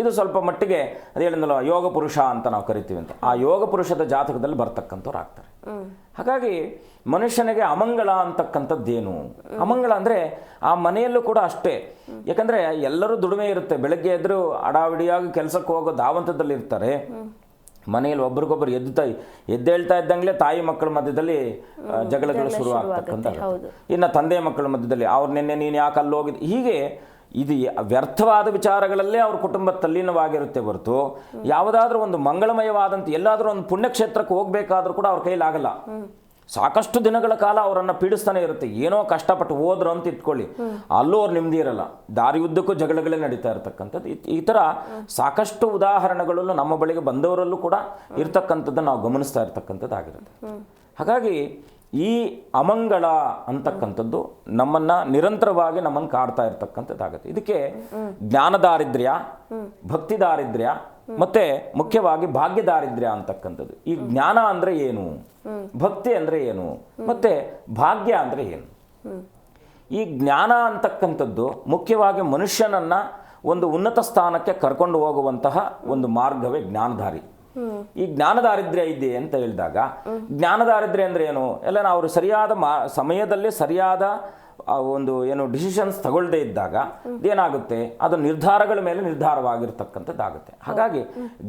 ಇದು ಸ್ವಲ್ಪ ಮಟ್ಟಿಗೆ ಅದು ಹೇಳಿದ್ನಲ್ಲ ಯೋಗ ಪುರುಷ ಅಂತ ನಾವು ಕರಿತೀವಿ ಅಂತ, ಆ ಯೋಗ ಪುರುಷದ ಜಾತಕದಲ್ಲಿ ಬರ್ತಕ್ಕಂಥವ್ರು ಆಗ್ತಾರೆ. ಹಾಗಾಗಿ ಮನುಷ್ಯನಿಗೆ ಅಮಂಗಳ ಅಂತಕ್ಕಂಥದ್ದೇನು? ಅಮಂಗಳ ಅಂದರೆ ಆ ಮನೆಯಲ್ಲೂ ಕೂಡ ಅಷ್ಟೇ. ಯಾಕಂದರೆ ಎಲ್ಲರೂ ದುಡಿಮೆ ಇರುತ್ತೆ, ಬೆಳಗ್ಗೆ ಎದ್ರು ಅಡಾವಿಡಿಯಾಗಿ ಕೆಲಸಕ್ಕೆ ಹೋಗೋ ಧಾವಂತದಲ್ಲಿ ಇರ್ತಾರೆ. ಮನೆಯಲ್ಲಿ ಒಬ್ರಿಗೊಬ್ಬರು ಎದ್ದೇಳ್ತಾ ಇದ್ದಂಗೆ ತಾಯಿ ಮಕ್ಕಳ ಮಧ್ಯದಲ್ಲಿ ಜಗಳಗಳು ಶುರು ಆಗ್ತಕ್ಕಂಥ, ಇನ್ನು ತಂದೆ ಮಕ್ಕಳ ಮಧ್ಯದಲ್ಲಿ ಅವ್ರು ನಿನ್ನೆ ನೀನು ಯಾಕೆ ಅಲ್ಲಿ ಹೋಗಿದ್ದು, ಹೀಗೆ ಇದು ವ್ಯರ್ಥವಾದ ವಿಚಾರಗಳಲ್ಲೇ ಅವ್ರ ಕುಟುಂಬ ತಲ್ಲೀನವಾಗಿರುತ್ತೆ ಹೊರತು ಯಾವುದಾದ್ರೂ ಒಂದು ಮಂಗಳಮಯವಾದಂಥ ಎಲ್ಲಾದರೂ ಒಂದು ಪುಣ್ಯಕ್ಷೇತ್ರಕ್ಕೆ ಹೋಗಬೇಕಾದ್ರೂ ಕೂಡ ಅವ್ರ ಕೈಲಾಗಲ್ಲ. ಸಾಕಷ್ಟು ದಿನಗಳ ಕಾಲ ಅವರನ್ನು ಪೀಡಿಸ್ತಾನೆ ಇರುತ್ತೆ. ಏನೋ ಕಷ್ಟಪಟ್ಟು ಹೋದ್ರು ಅಂತ ಇಟ್ಕೊಳ್ಳಿ, ಅಲ್ಲೂ ಅವ್ರು ನೆಮ್ಮದಿ ಇರಲ್ಲ, ದಾರಿ ಉದ್ದಕ್ಕೂ ಜಗಳಗಳೇ ನಡೀತಾ ಇರತಕ್ಕಂಥದ್ದು. ಈ ಥರ ಸಾಕಷ್ಟು ಉದಾಹರಣೆಗಳಲ್ಲೂ ನಮ್ಮ ಬಳಿಗೆ ಬಂದವರಲ್ಲೂ ಕೂಡ ಇರ್ತಕ್ಕಂಥದ್ದನ್ನು ನಾವು ಗಮನಿಸ್ತಾ ಇರ್ತಕ್ಕಂಥದ್ದಾಗಿರುತ್ತೆ. ಹಾಗಾಗಿ ಈ ಅಮಂಗಳ ಅಂತಕ್ಕಂಥದ್ದು ನಿರಂತರವಾಗಿ ನಮ್ಮನ್ನು ಕಾಡ್ತಾ ಇರ್ತಕ್ಕಂಥದ್ದಾಗುತ್ತೆ. ಇದಕ್ಕೆ ಜ್ಞಾನ ದಾರಿದ್ರ್ಯ, ಭಕ್ತಿ ದಾರಿದ್ರ್ಯ, ಮತ್ತೆ ಮುಖ್ಯವಾಗಿ ಭಾಗ್ಯ ದಾರಿದ್ರ್ಯ ಅಂತಕ್ಕಂಥದ್ದು. ಈ ಜ್ಞಾನ ಅಂದರೆ ಏನು, ಭಕ್ತಿ ಅಂದರೆ ಏನು, ಮತ್ತೆ ಭಾಗ್ಯ ಅಂದರೆ ಏನು? ಈ ಜ್ಞಾನ ಅಂತಕ್ಕಂಥದ್ದು ಮುಖ್ಯವಾಗಿ ಮನುಷ್ಯನನ್ನು ಒಂದು ಉನ್ನತ ಸ್ಥಾನಕ್ಕೆ ಕರ್ಕೊಂಡು ಹೋಗುವಂತಹ ಒಂದು ಮಾರ್ಗವೇ ಜ್ಞಾನಧಾರಿ. ಈ ಜ್ಞಾನ ದಾರಿದ್ರ್ಯ ಇದೆ ಅಂತ ಹೇಳಿದಾಗ ಜ್ಞಾನ ದಾರಿದ್ರ್ಯ ಅಂದ್ರೆ ಏನು ಎಲ್ಲ ನಾವು ಸರಿಯಾದ ಸಮಯದಲ್ಲಿ ಸರಿಯಾದ ಒಂದು ಏನು ಡಿಸಿಷನ್ಸ್ ತಗೊಳ್ಳದೇ ಇದ್ದಾಗ ಏನಾಗುತ್ತೆ ಅದು ನಿರ್ಧಾರಗಳ ಮೇಲೆ ನಿರ್ಧಾರವಾಗಿರ್ತಕ್ಕಂಥದ್ದಾಗುತ್ತೆ. ಹಾಗಾಗಿ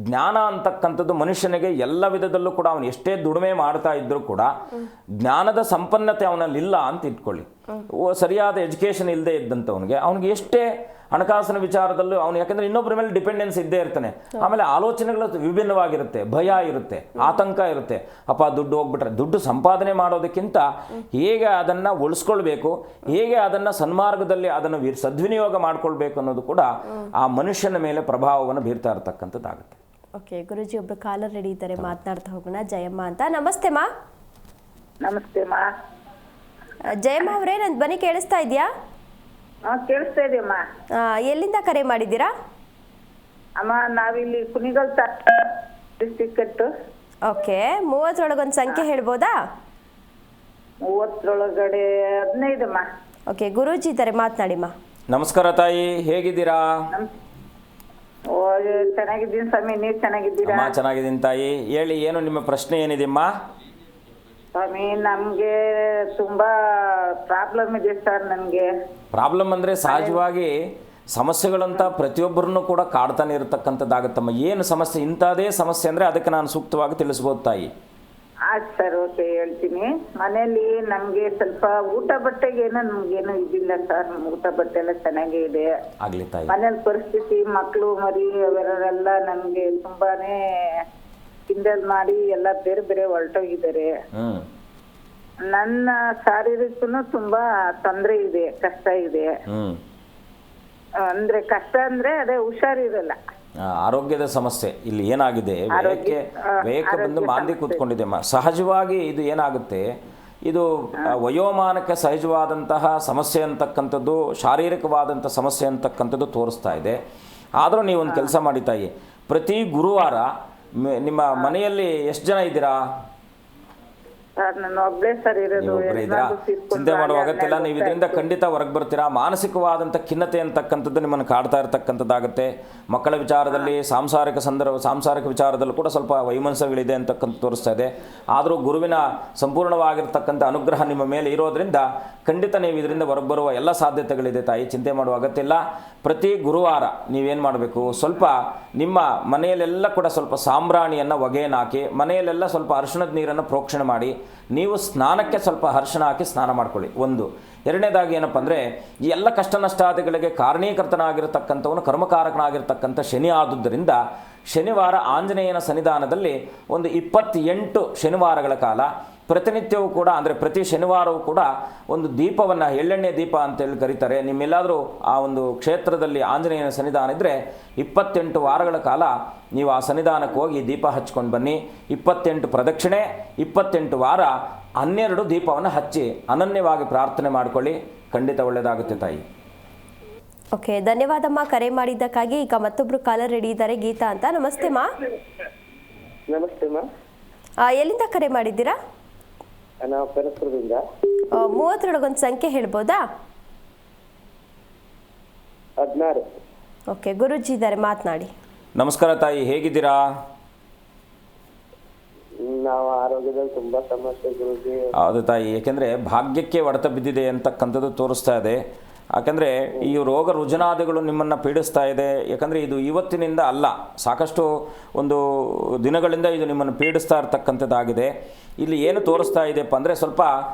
ಜ್ಞಾನ ಅಂತಕ್ಕಂಥದ್ದು ಮನುಷ್ಯನಿಗೆ ಎಲ್ಲ ವಿಧದಲ್ಲೂ ಕೂಡ ಅವನು ಎಷ್ಟೇ ದುಡಿಮೆ ಮಾಡ್ತಾ ಇದ್ರೂ ಕೂಡ ಜ್ಞಾನದ ಸಂಪನ್ನತೆ ಅವನಲ್ಲಿ ಇಲ್ಲ ಅಂತ ಇಟ್ಕೊಳ್ಳಿ. ಸರಿಯಾದ ಎಜುಕೇಷನ್ ಇಲ್ಲದೆ ಇದ್ದಂಥವನಿಗೆ ಅವನಿಗೆ ಎಷ್ಟೇ ಹಣಕಾಸಿನ ವಿಚಾರದಲ್ಲೂ ಅವನು ಯಾಕಂದ್ರೆ ಇನ್ನೊಬ್ಬರ ಮೇಲೆ ಡಿಪೆಂಡೆನ್ಸ್ ಇದ್ದೇ ಇರ್ತಾನೆ. ಆಮೇಲೆ ಆಲೋಚನೆಗಳು ವಿಭಿನ್ನವಾಗಿರುತ್ತೆ, ಭಯ ಇರುತ್ತೆ, ಆತಂಕ ಇರುತ್ತೆ. ಅಪ್ಪ ದುಡ್ಡು ಹೋಗ್ಬಿಟ್ರೆ ದುಡ್ಡು ಸಂಪಾದನೆ ಮಾಡೋದಕ್ಕಿಂತ ಹೇಗೆ ಅದನ್ನು ಉಳಿಸ್ಕೊಳ್ಬೇಕು, ಹೇಗೆ ಅದನ್ನು ಸನ್ಮಾರ್ಗದಲ್ಲಿ ಅದನ್ನು ಸದ್ವಿನಿಯೋಗ ಮಾಡ್ಕೊಳ್ಬೇಕು ಅನ್ನೋದು ಕೂಡ ಆ ಮನುಷ್ಯನ ಮೇಲೆ ಪ್ರಭಾವವನ್ನು ಬೀರ್ತಾ ಇರತಕ್ಕಂಥದ್ದಾಗುತ್ತೆ. ಓಕೆ ಗುರುಜಿ, ಒಬ್ರು ಕಾಲರ್ ರೆಡಿ ಇದ್ದಾರೆ, ಮಾತನಾಡ್ತಾ ಹೋಗೋಣ. ಜಯಮ್ಮ ಅಂತ. ನಮಸ್ತೆ ಮಾ. ನಮಸ್ತೆ ಮಾ. ಜಯಮ್ಮ ಅವರೇ, ನನ್ನ ಧ್ವನಿ ಕೇಳಿಸ್ತಾ ಇದೆಯಾ? ಕೇಳಿಸ್ತಾ ಇದೆಯಮ್ಮ. ಎಲ್ಲಿಂದ ಕರೆ ಮಾಡಿದ್ದೀರಾ? ಅಮ್ಮ ನಾವಿಲ್ಲಿ ಕುಣಿಗಲ್ ಡಿಸ್ಟ್ರಿಕ್ಟ್. ಓಕೆ, 30 ಸಂಖ್ಯೆ ಹೇಳ್ಬೋದಾ? 30 15 ಅಮ್ಮ. ಓಕೆ, ಗುರೂಜಿ ಇದ್ದಾರೆ, ಮಾತನಾಡಿಮ್ಮ. ನಮಸ್ಕಾರ ತಾಯಿ, ಹೇಗಿದ್ದೀರಾ? ಚೆನ್ನಾಗಿದ್ದೀನಿ ಸ್ವಾಮಿ, ನೀವು ಚೆನ್ನಾಗಿದ್ದೀರಾ? ಅಮ್ಮ ಚೆನ್ನಾಗಿದ್ದೀನಿ ತಾಯಿ. ಹೇಳಿ, ಏನು ನಿಮ್ಮ ಪ್ರಶ್ನೆ ಏನಿದೆಮ್ಮ? ಸ್ವಾಮಿ, ನಮ್ಗೆ ತುಂಬಾ ಪ್ರಾಬ್ಲಮ್ ಇದೆ ಸರ್. ನನ್ಗೆ ಪ್ರಾಬ್ಲಮ್ ಅಂದ್ರೆ ಸಹಜವಾಗಿ ಸಮಸ್ಯೆಗಳಂತ ಪ್ರತಿಯೊಬ್ಬರನ್ನು ಕೂಡ ಕಾಡ್ತಾನೆ ಇರತಕ್ಕಂಥದ್ದಾಗತ್ತಮ್ಮ. ಏನು ಸಮಸ್ಯೆ, ಇಂಥದೇ ಸಮಸ್ಯೆ ಅಂದ್ರೆ ಅದಕ್ಕೆ ನಾನು ಸೂಕ್ತವಾಗಿ ತಿಳಿಸ್ಬೋದು ತಾಯಿ. ಆಯ್ತು ಸರ್, ಓಕೆ ಹೇಳ್ತೀನಿ. ಮನೇಲಿ ನಮ್ಗೆ ಸ್ವಲ್ಪ ಊಟ ಬಟ್ಟೆಗೆ ನಮ್ಗೇನು ಇದಿಲ್ಲ ಸರ್. ಊಟ ಬಟ್ಟೆ ಎಲ್ಲ ಚೆನ್ನಾಗೇ ಇದೆ. ಆಗ್ಲಿ ತಾಯಿ. ಮನೇಲಿ ಪರಿಸ್ಥಿತಿ, ಮಕ್ಕಳು ಮರಿ ಅವರೆಲ್ಲ ನಮ್ಗೆ ತುಂಬಾನೇ ಕಿಂಡಲ್ ಮಾಡಿ ಎಲ್ಲ ಬೇರೆ ಬೇರೆ ಹೊರಟೋಗಿದ್ದಾರೆ. ನನ್ನ ಶಾರೀರಿಕನು ತುಂಬಾ ತೊಂದರೆ ಇದೆ, ಕಷ್ಟ ಇದೆ. ಅಂದ್ರೆ ಕಷ್ಟ ಅಂದ್ರೆ ಅದೇ ಹುಷಾರಿರಲ್ಲ. ಆರೋಗ್ಯದ ಸಮಸ್ಯೆ ಇಲ್ಲಿ ಏನಾಗಿದೆ, ವೇಗಕ್ಕೆ ಬಂದು ಮಾಂದಿ ಕೂತ್ಕೊಂಡಿದೆ. ಸಹಜವಾಗಿ ಇದು ಏನಾಗುತ್ತೆ, ಇದು ವಯೋಮಾನಕ್ಕೆ ಸಹಜವಾದಂತಹ ಸಮಸ್ಯೆ ಅಂತಕ್ಕಂಥದ್ದು, ಶಾರೀರಿಕವಾದಂಥ ಸಮಸ್ಯೆ ಅಂತಕ್ಕಂಥದ್ದು ತೋರಿಸ್ತಾ ಇದೆ. ಆದರೂ ನೀವೊಂದು ಕೆಲಸ ಮಾಡಿ ತಾಯಿ, ಪ್ರತಿ ಗುರುವಾರ ನಿಮ್ಮ ಮನೆಯಲ್ಲಿ ಎಷ್ಟು ಜನ ಇದ್ದೀರಾ? ಚಿಂತೆ ಮಾಡುವ ಅಗತ್ಯ. ನೀವು ಇದರಿಂದ ಖಂಡಿತ ಹೊರಗೆ ಬರ್ತೀರಾ. ಮಾನಸಿಕವಾದಂಥ ಖಿನ್ನತೆ ಅಂತಕ್ಕಂಥದ್ದು ನಿಮ್ಮನ್ನು ಕಾಡ್ತಾ ಇರತಕ್ಕಂಥದ್ದಾಗುತ್ತೆ. ಮಕ್ಕಳ ವಿಚಾರದಲ್ಲಿ, ಸಾಂಸಾರಿಕ ವಿಚಾರದಲ್ಲೂ ಕೂಡ ಸ್ವಲ್ಪ ವೈಮನಸ್ಯಗಳಿದೆ ಅಂತಕ್ಕಂಥ ತೋರಿಸ್ತಾ ಇದೆ. ಆದರೂ ಗುರುವಿನ ಸಂಪೂರ್ಣವಾಗಿರ್ತಕ್ಕಂಥ ಅನುಗ್ರಹ ನಿಮ್ಮ ಮೇಲೆ ಇರೋದ್ರಿಂದ ಖಂಡಿತ ನೀವು ಇದರಿಂದ ಹೊರಗೆ ಬರುವ ಎಲ್ಲ ಸಾಧ್ಯತೆಗಳಿದೆ ತಾಯಿ. ಚಿಂತೆ ಮಾಡುವ ಅಗತ್ಯ ಇಲ್ಲ. ಪ್ರತಿ ಗುರುವಾರ ನೀವೇನು ಮಾಡಬೇಕು, ಸ್ವಲ್ಪ ನಿಮ್ಮ ಮನೆಯಲ್ಲೆಲ್ಲ ಕೂಡ ಸ್ವಲ್ಪ ಸಾಂಬ್ರಾಣಿಯನ್ನು ಹೊಗೆಯನ್ನು ಹಾಕಿ, ಮನೆಯಲ್ಲೆಲ್ಲ ಸ್ವಲ್ಪ ಅರಿಶಿಣದ ನೀರನ್ನು ಪ್ರೋಕ್ಷಣೆ ಮಾಡಿ, ನೀವು ಸ್ನಾನಕ್ಕೆ ಸ್ವಲ್ಪ ಅರಿಶಿಣ ಹಾಕಿ ಸ್ನಾನ ಮಾಡ್ಕೊಳ್ಳಿ. ಒಂದು. ಎರಡನೇದಾಗಿ ಏನಪ್ಪ ಅಂದರೆ, ಈ ಎಲ್ಲ ಕಷ್ಟ ನಷ್ಟಾದಿಗಳಿಗೆ ಕಾರಣೀಕರ್ತನಾಗಿರ್ತಕ್ಕಂಥವನು ಕರ್ಮಕಾರಕನಾಗಿರ್ತಕ್ಕಂಥ ಶನಿ ಆದುದರಿಂದ ಶನಿವಾರ ಆಂಜನೇಯನ ಸನ್ನಿಧಾನದಲ್ಲಿ ಒಂದು 28 ಶನಿವಾರಗಳ ಕಾಲ ಪ್ರತಿನಿತ್ಯವೂ ಕೂಡ, ಅಂದರೆ ಪ್ರತಿ ಶನಿವಾರವೂ ಕೂಡ ಒಂದು ದೀಪವನ್ನು, ಎಳ್ಳೆಣ್ಣೆ ದೀಪ ಅಂತೇಳಿ ಕರೀತಾರೆ. ನಿಮ್ಮೆಲ್ಲಾದರೂ ಆ ಒಂದು ಕ್ಷೇತ್ರದಲ್ಲಿ ಆಂಜನೇಯನ ಸನ್ನಿಧಾನ ಇದ್ದರೆ 28 ವಾರಗಳ ಕಾಲ ನೀವು ಆ ಸನ್ನಿಧಾನಕ್ಕೆ ಹೋಗಿ ದೀಪ ಹಚ್ಕೊಂಡು ಬನ್ನಿ. 28 ಪ್ರದಕ್ಷಿಣೆ, 28 ವಾರ 12 ದೀಪವನ್ನು ಹಚ್ಚಿ ಅನನ್ಯವಾಗಿ ಪ್ರಾರ್ಥನೆ ಮಾಡಿಕೊಳ್ಳಿ. ಖಂಡಿತ ಒಳ್ಳೆಯದಾಗುತ್ತೆ ತಾಯಿ. ಓಕೆ, ಧನ್ಯವಾದಮ್ಮ ಕರೆ ಮಾಡಿದ್ದಕ್ಕಾಗಿ. ಈಗ ಮತ್ತೊಬ್ರು ಕಾಲರ್ ರೆಡಿ ಇದ್ದಾರೆ, ಗೀತಾ ಅಂತ. ನಮಸ್ತೆ ಮಾ. ನಮಸ್ತೆ ಮಾ. ಎಲ್ಲಿಂದ ಕರೆ ಮಾಡಿದ್ದೀರಾ? ನಾವು ಪರಸ್ಪರದಿಂದ. 32 ಸಂಖ್ಯೆ ಹೇಳ್ಬೋದಾ? 16. ಓಕೆ, ಗುರುಜಿ ಇದ್ದಾರೆ, ಮಾತನಾಡಿ. ನಮಸ್ಕಾರ ತಾಯಿ, ಹೇಗಿದ್ದೀರಾ? ನಾವು ಆರೋಗ್ಯದಲ್ಲಿ ತುಂಬಾ ಸಮಸ್ಯೆ ಗುರುಜಿ. ಹೌದು ತಾಯಿ, ಏಕೆಂದರೆ ಭಾಗ್ಯಕ್ಕೆ ಹೊಡೆತ ಬಿದ್ದಿದೆ ಅಂತಕ್ಕಂಥದ್ದು ತೋರಿಸ್ತಾ ಇದೆ. ಯಾಕಂದರೆ ಈ ರೋಗ ರುಜುನಾದಿಗಳು ನಿಮ್ಮನ್ನು ಪೀಡಿಸ್ತಾ ಇದೆ. ಯಾಕಂದರೆ ಇದು ಇವತ್ತಿನಿಂದ ಅಲ್ಲ, ಸಾಕಷ್ಟು ಒಂದು ದಿನಗಳಿಂದ ಇದು ನಿಮ್ಮನ್ನು ಪೀಡಿಸ್ತಾ ಇರ್ತಕ್ಕಂಥದ್ದಾಗಿದೆ. ಇಲ್ಲಿ ಏನು ತೋರಿಸ್ತಾ ಇದೆಯಪ್ಪ ಅಂದರೆ, ಸ್ವಲ್ಪ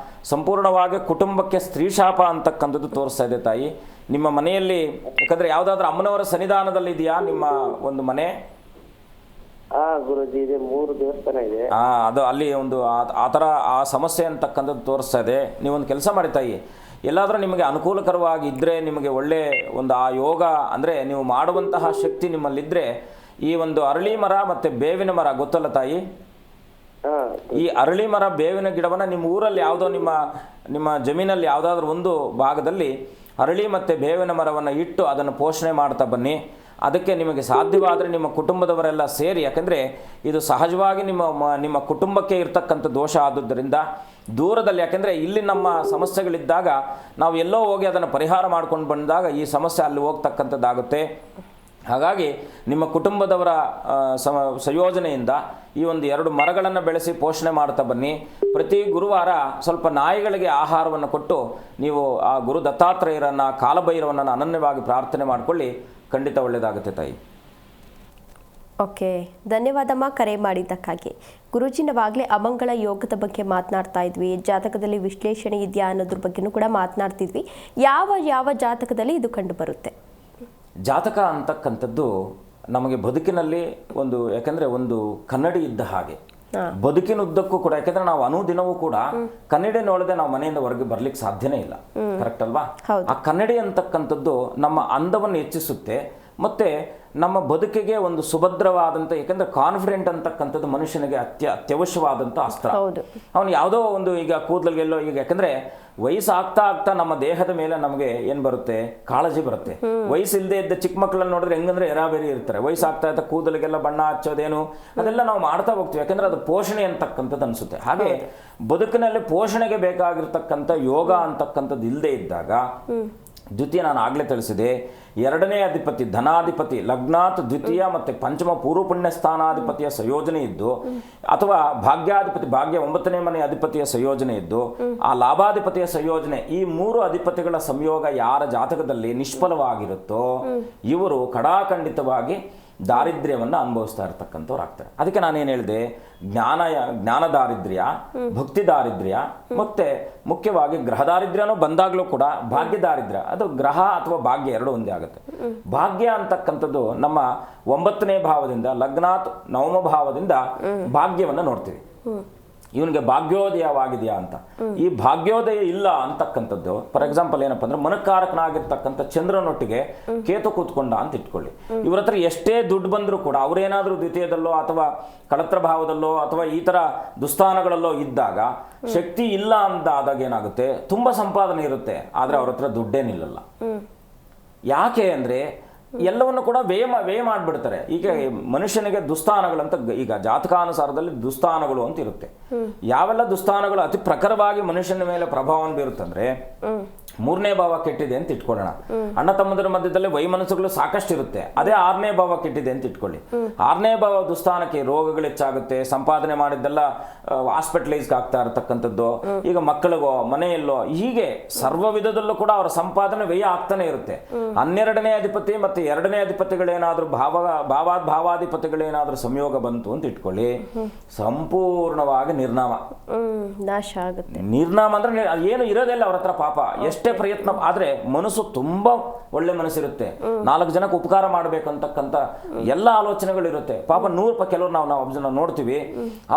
ಸಂಪೂರ್ಣವಾಗಿ ಕುಟುಂಬಕ್ಕೆ ಸ್ತ್ರೀ ಶಾಪ ಅಂತಕ್ಕಂಥದ್ದು ತೋರಿಸ್ತಾ ಇದೆ ತಾಯಿ. ನಿಮ್ಮ ಮನೆಯಲ್ಲಿ, ಯಾಕಂದರೆ ಯಾವುದಾದ್ರೂ ಅಮ್ಮನವರ ಸನ್ನಿಧಾನದಲ್ಲಿ ಇದೆಯಾ ನಿಮ್ಮ ಒಂದು ಮನೆ? ಗುರುಜಿ ಇದೆ, 3 ದೇವಸ್ಥಾನ ಇದೆ. ಅದು ಅಲ್ಲಿ ಒಂದು ಆ ಥರ ಆ ಸಮಸ್ಯೆ ಅಂತಕ್ಕಂಥದ್ದು ತೋರಿಸ್ತಾ ಇದೆ. ನೀವೊಂದು ಕೆಲಸ ಮಾಡಿ ತಾಯಿ, ಎಲ್ಲಾದರೂ ನಿಮಗೆ ಅನುಕೂಲಕರವಾಗಿ ಇದ್ದರೆ, ನಿಮಗೆ ಒಳ್ಳೆ ಒಂದು ಆ ಯೋಗ ಅಂದರೆ ನೀವು ಮಾಡುವಂತಹ ಶಕ್ತಿ ನಿಮ್ಮಲ್ಲಿದ್ದರೆ, ಈ ಒಂದು ಅರಳಿ ಮರ ಮತ್ತು ಬೇವಿನ ಮರ ಗೊತ್ತಲ್ಲ ತಾಯಿ, ಈ ಅರಳಿ ಮರ ಬೇವಿನ ಗಿಡವನ್ನು ನಿಮ್ಮ ಊರಲ್ಲಿ ಯಾವುದೋ ನಿಮ್ಮ ಜಮೀನಲ್ಲಿ ಯಾವುದಾದ್ರೂ ಒಂದು ಭಾಗದಲ್ಲಿ ಅರಳಿ ಮತ್ತು ಬೇವಿನ ಮರವನ್ನು ಇಟ್ಟು ಅದನ್ನು ಪೋಷಣೆ ಮಾಡ್ತಾ ಬನ್ನಿ. ಅದಕ್ಕೆ ನಿಮಗೆ ಸಾಧ್ಯವಾದರೆ ನಿಮ್ಮ ಕುಟುಂಬದವರೆಲ್ಲ ಸೇರಿ, ಯಾಕಂದರೆ ಇದು ಸಹಜವಾಗಿ ನಿಮ್ಮ ಕುಟುಂಬಕ್ಕೆ ಇರ್ತಕ್ಕಂಥ ದೋಷ ಆದುದರಿಂದ ದೂರದಲ್ಲಿ, ಯಾಕೆಂದರೆ ಇಲ್ಲಿ ನಮ್ಮ ಸಮಸ್ಯೆಗಳಿದ್ದಾಗ ನಾವು ಎಲ್ಲೋ ಹೋಗಿ ಅದನ್ನು ಪರಿಹಾರ ಮಾಡ್ಕೊಂಡು ಬಂದಾಗ ಈ ಸಮಸ್ಯೆ ಅಲ್ಲಿ ಹೋಗ್ತಕ್ಕಂಥದ್ದಾಗುತ್ತೆ. ಹಾಗಾಗಿ ನಿಮ್ಮ ಕುಟುಂಬದವರ ಸಂಯೋಜನೆಯಿಂದ ಈ ಒಂದು 2 ಮರಗಳನ್ನು ಬೆಳೆಸಿ ಪೋಷಣೆ ಮಾಡ್ತಾ ಬನ್ನಿ. ಪ್ರತಿ ಗುರುವಾರ ಸ್ವಲ್ಪ ನಾಯಿಗಳಿಗೆ ಆಹಾರವನ್ನು ಕೊಟ್ಟು ನೀವು ಆ ಗುರು ದತ್ತಾತ್ರೇಯರನ್ನು ಕಾಲಭೈರವನನ್ನು ಅನನ್ಯವಾಗಿ ಪ್ರಾರ್ಥನೆ ಮಾಡಿಕೊಳ್ಳಿ, ಖಂಡಿತ ಒಳ್ಳೆಯದಾಗುತ್ತೆ ತಾಯಿ. ಓಕೆ, ಧನ್ಯವಾದಮ್ಮ ಕರೆ ಮಾಡಿದ್ದಕ್ಕಾಗಿ. ಗುರೂಜಿ, ನಾವಾಗಲೇ ಅಮಂಗಳ ಯೋಗದ ಬಗ್ಗೆ ಮಾತನಾಡ್ತಾ ಇದ್ವಿ, ಜಾತಕದಲ್ಲಿ ವಿಶ್ಲೇಷಣೆ ಇದೆಯಾ ಅನ್ನೋದ್ರ ಬಗ್ಗೆನೂ ಕೂಡ ಮಾತನಾಡ್ತಿದ್ವಿ. ಯಾವ ಜಾತಕದಲ್ಲಿ ಇದು ಕಂಡು ಬರುತ್ತೆ? ಜಾತಕ ಅಂತಕ್ಕಂಥದ್ದು ನಮಗೆ ಬದುಕಿನಲ್ಲಿ ಯಾಕೆಂದರೆ ಒಂದು ಕನ್ನಡಿ ಇದ್ದ ಹಾಗೆ. ಬದುಕಿನುದ್ದಕ್ಕೂ ಕೂಡ, ಯಾಕೆಂದ್ರೆ ನಾವು ಅನುದಿನವೂ ಕೂಡ ಕನ್ನಡಿ ನೋಡದೆ ನಾವು ಮನೆಯಿಂದ ಹೊರಗೆ ಬರ್ಲಿಕ್ಕೆ ಸಾಧ್ಯನೇ ಇಲ್ಲ. ಕರೆಕ್ಟ್ ಅಲ್ವಾ? ಆ ಕನ್ನಡಿ ಅಂತಕ್ಕಂಥದ್ದು ನಮ್ಮ ಅಂದವನ್ನು ಹೆಚ್ಚಿಸುತ್ತೆ, ಮತ್ತೆ ನಮ್ಮ ಬದುಕಿಗೆ ಒಂದು ಸುಭದ್ರವಾದಂಥ, ಯಾಕಂದ್ರೆ ಕಾನ್ಫಿಡೆಂಟ್ ಅಂತಕ್ಕಂಥದ್ದು ಮನುಷ್ಯನಿಗೆ ಅತ್ಯವಶ್ಯವಾದಂಥ ಅಸ್ತ್ರ. ಅವನು ಯಾವುದೋ ಒಂದು ಈಗ ಕೂದಲಿಗೆಲ್ಲೋ ಈಗ, ಯಾಕಂದ್ರೆ ವಯಸ್ಸು ಆಗ್ತಾ ನಮ್ಮ ದೇಹದ ಮೇಲೆ ನಮಗೆ ಏನು ಬರುತ್ತೆ, ಕಾಳಜಿ ಬರುತ್ತೆ. ವಯಸ್ಸಿಲ್ಲದೆ ಇದ್ದ ಚಿಕ್ಕ ಮಕ್ಕಳನ್ನ ನೋಡಿದ್ರೆ ಹೆಂಗಂದ್ರೆ ಎರಾಬೇರಿ ಇರ್ತಾರೆ. ವಯಸ್ಸಾಗ್ತಾ ಇದ್ದ ಕೂದಲಿಗೆಲ್ಲ ಬಣ್ಣ ಹಚ್ಚೋದೇನು ಅದೆಲ್ಲ ನಾವು ಮಾಡ್ತಾ ಹೋಗ್ತೀವಿ, ಯಾಕಂದ್ರೆ ಅದು ಪೋಷಣೆ ಅಂತಕ್ಕಂಥದ್ದು ಅನಿಸುತ್ತೆ. ಹಾಗೆ ಬದುಕಿನಲ್ಲಿ ಪೋಷಣೆಗೆ ಬೇಕಾಗಿರ್ತಕ್ಕಂಥ ಯೋಗ ಅಂತಕ್ಕಂಥದ್ದು ಇಲ್ಲದೆ ಇದ್ದಾಗ, ದ್ವಿತೀಯ ನಾನು ಆಗಲೇ ತಿಳಿಸಿದೆ, 2ನೇ ಅಧಿಪತಿ ಧನಾಧಿಪತಿ ಲಗ್ನಾತ್ ದ್ವಿತೀಯ ಮತ್ತು ಪಂಚಮ ಪೂರ್ವ ಪುಣ್ಯ ಸ್ಥಾನಾಧಿಪತಿಯ ಸಂಯೋಜನೆ ಇದ್ದು, ಅಥವಾ ಭಾಗ್ಯಾಧಿಪತಿ ಭಾಗ್ಯ 9ನೇ ಮನೆ ಅಧಿಪತಿಯ ಸಂಯೋಜನೆ ಇದ್ದು, ಆ ಲಾಭಾಧಿಪತಿಯ ಸಂಯೋಜನೆ, ಈ 3 ಅಧಿಪತಿಗಳ ಸಂಯೋಗ ಯಾರ ಜಾತಕದಲ್ಲಿ ನಿಷ್ಫಲವಾಗಿರುತ್ತೋ ಇವರು ಕಡಾಖಂಡಿತವಾಗಿ ದಾರಿದ್ರ್ಯವನ್ನು ಅನುಭವಿಸ್ತಾ ಇರ್ತಕ್ಕಂಥವ್ರು ಆಗ್ತಾರೆ. ಅದಕ್ಕೆ ನಾನೇನು ಹೇಳಿದೆ, ಜ್ಞಾನ ದಾರಿದ್ರ್ಯ, ಭಕ್ತಿ ದಾರಿದ್ರ್ಯ, ಮತ್ತೆ ಮುಖ್ಯವಾಗಿ ಗ್ರಹ ದಾರಿದ್ರ್ಯನೂ ಬಂದಾಗಲೂ ಕೂಡ ಭಾಗ್ಯ ದಾರಿದ್ರ್ಯ, ಅದು ಗ್ರಹ ಅಥವಾ ಭಾಗ್ಯ ಎರಡೂ ಒಂದೇ ಆಗುತ್ತೆ. ಭಾಗ್ಯ ಅಂತಕ್ಕಂಥದ್ದು ನಮ್ಮ 9ನೇ ಭಾವದಿಂದ ಲಗ್ನಾತ್ 9ಮ ಭಾವದಿಂದ ಭಾಗ್ಯವನ್ನು ನೋಡ್ತೀವಿ. ಇವನಿಗೆ ಭಾಗ್ಯೋದಯವಾಗಿದೆಯಾ ಅಂತ. ಈ ಭಾಗ್ಯೋದಯ ಇಲ್ಲ ಅಂತಕ್ಕಂಥದ್ದು, ಫಾರ್ ಎಕ್ಸಾಂಪಲ್ ಏನಪ್ಪ ಅಂದ್ರೆ, ಮನಕಾರಕನಾಗಿರ್ತಕ್ಕಂಥ ಚಂದ್ರನೊಟ್ಟಿಗೆ ಕೇತು ಕೂತ್ಕೊಂಡ ಅಂತ ಇಟ್ಕೊಳ್ಳಿ. ಇವ್ರ ಹತ್ರ ಎಷ್ಟೇ ದುಡ್ಡು ಬಂದರೂ ಕೂಡ ಅವರೇನಾದ್ರೂ ದ್ವಿತೀಯದಲ್ಲೋ ಅಥವಾ ಕಳತ್ರ ಭಾವದಲ್ಲೋ ಅಥವಾ ಈ ತರ ದುಸ್ಥಾನಗಳಲ್ಲೋ ಇದ್ದಾಗ, ಶಕ್ತಿ ಇಲ್ಲ ಅಂತಾದಾಗ ಏನಾಗುತ್ತೆ, ತುಂಬಾ ಸಂಪಾದನೆ ಇರುತ್ತೆ, ಆದ್ರೆ ಅವ್ರ ಹತ್ರ ದುಡ್ಡೇ ನಿಲ್ಲಲ್ಲ. ಯಾಕೆ ಅಂದ್ರೆ ಎಲ್ಲವನ್ನು ಕೂಡ ವ್ಯಯ ಮಾಡಿಬಿಡ್ತಾರೆ. ಈಗ ಮನುಷ್ಯನಿಗೆ ದುಸ್ಥಾನಗಳಂತ, ಈಗ ಜಾತಕಾನುಸಾರದಲ್ಲಿ ದುಸ್ಥಾನಗಳು ಅಂತ ಇರುತ್ತೆ. ಯಾವೆಲ್ಲ ದುಸ್ಥಾನಗಳು ಅತಿ ಪ್ರಖರವಾಗಿ ಮನುಷ್ಯನ ಮೇಲೆ ಪ್ರಭಾವ ಬೀರುತ್ತಂದ್ರೆ, 3ನೇ ಭಾವ ಕೆಟ್ಟಿದೆ ಅಂತ ಇಟ್ಕೊಳ್ಳೋಣ. ಅಣ್ಣ ತಮ್ಮದರ ಮಧ್ಯದಲ್ಲಿ ವೈಮನಸ್ಸುಗಳು ಸಾಕಷ್ಟು ಇರುತ್ತೆ, ಅದೇ 6ನೇ ಭಾವ ಕೆಟ್ಟಿದೆ ಅಂತ ಇಟ್ಕೊಳ್ಳಿ. 6ನೇ ಭಾವ ದುಸ್ಥಾನಕ್ಕೆ ರೋಗಗಳು ಹೆಚ್ಚಾಗುತ್ತೆ, ಸಂಪಾದನೆ ಮಾಡಿದ್ದೆಲ್ಲ ಹಾಸ್ಪಿಟಲೈಸ್ ಆಗ್ತಾ ಇರತಕ್ಕಂಥದ್ದು, ಈಗ ಮಕ್ಕಳಿಗೋ ಮನೆಯಲ್ಲೋ ಹೀಗೆ ಸರ್ವ ವಿಧದಲ್ಲೂ ಕೂಡ ಅವರ ಸಂಪಾದನೆ ವ್ಯಯ ಆಗ್ತಾನೆ ಇರುತ್ತೆ. 12ನೇ ಅಧಿಪತಿ ಮತ್ತೆ 2ನೇ ಅಧಿಪತಿಗಳೇನಾದ್ರೂ ಭಾವಾಧಿಪತಿಗಳೇನಾದ್ರೂ ಸಂಯೋಗ ಬಂತು ಅಂತ ಇಟ್ಕೊಳ್ಳಿ, ಸಂಪೂರ್ಣವಾಗಿ ನಿರ್ನಾಮ, ನಾಶ ಆಗುತ್ತೆ. ನಿರ್ನಾಮ ಅಂದ್ರೆ ಏನು ಇರೋದಿಲ್ಲ ಅವ್ರ ಹತ್ರ. ಪಾಪ ಎಷ್ಟೇ ಪ್ರಯತ್ನ ಆದ್ರೆ ಮನಸ್ಸು ತುಂಬಾ ಒಳ್ಳೆ ಮನಸ್ಸಿರುತ್ತೆ, 4 ಜನಕ್ಕೆ ಉಪಕಾರ ಮಾಡ್ಬೇಕಂತಕ್ಕಂಥ ಎಲ್ಲ ಆಲೋಚನೆಗಳಿರುತ್ತೆ. ಪಾಪ 100 ರೂಪಾಯಿ ಕೆಲವರು ನಾವು ನೋಡ್ತೀವಿ,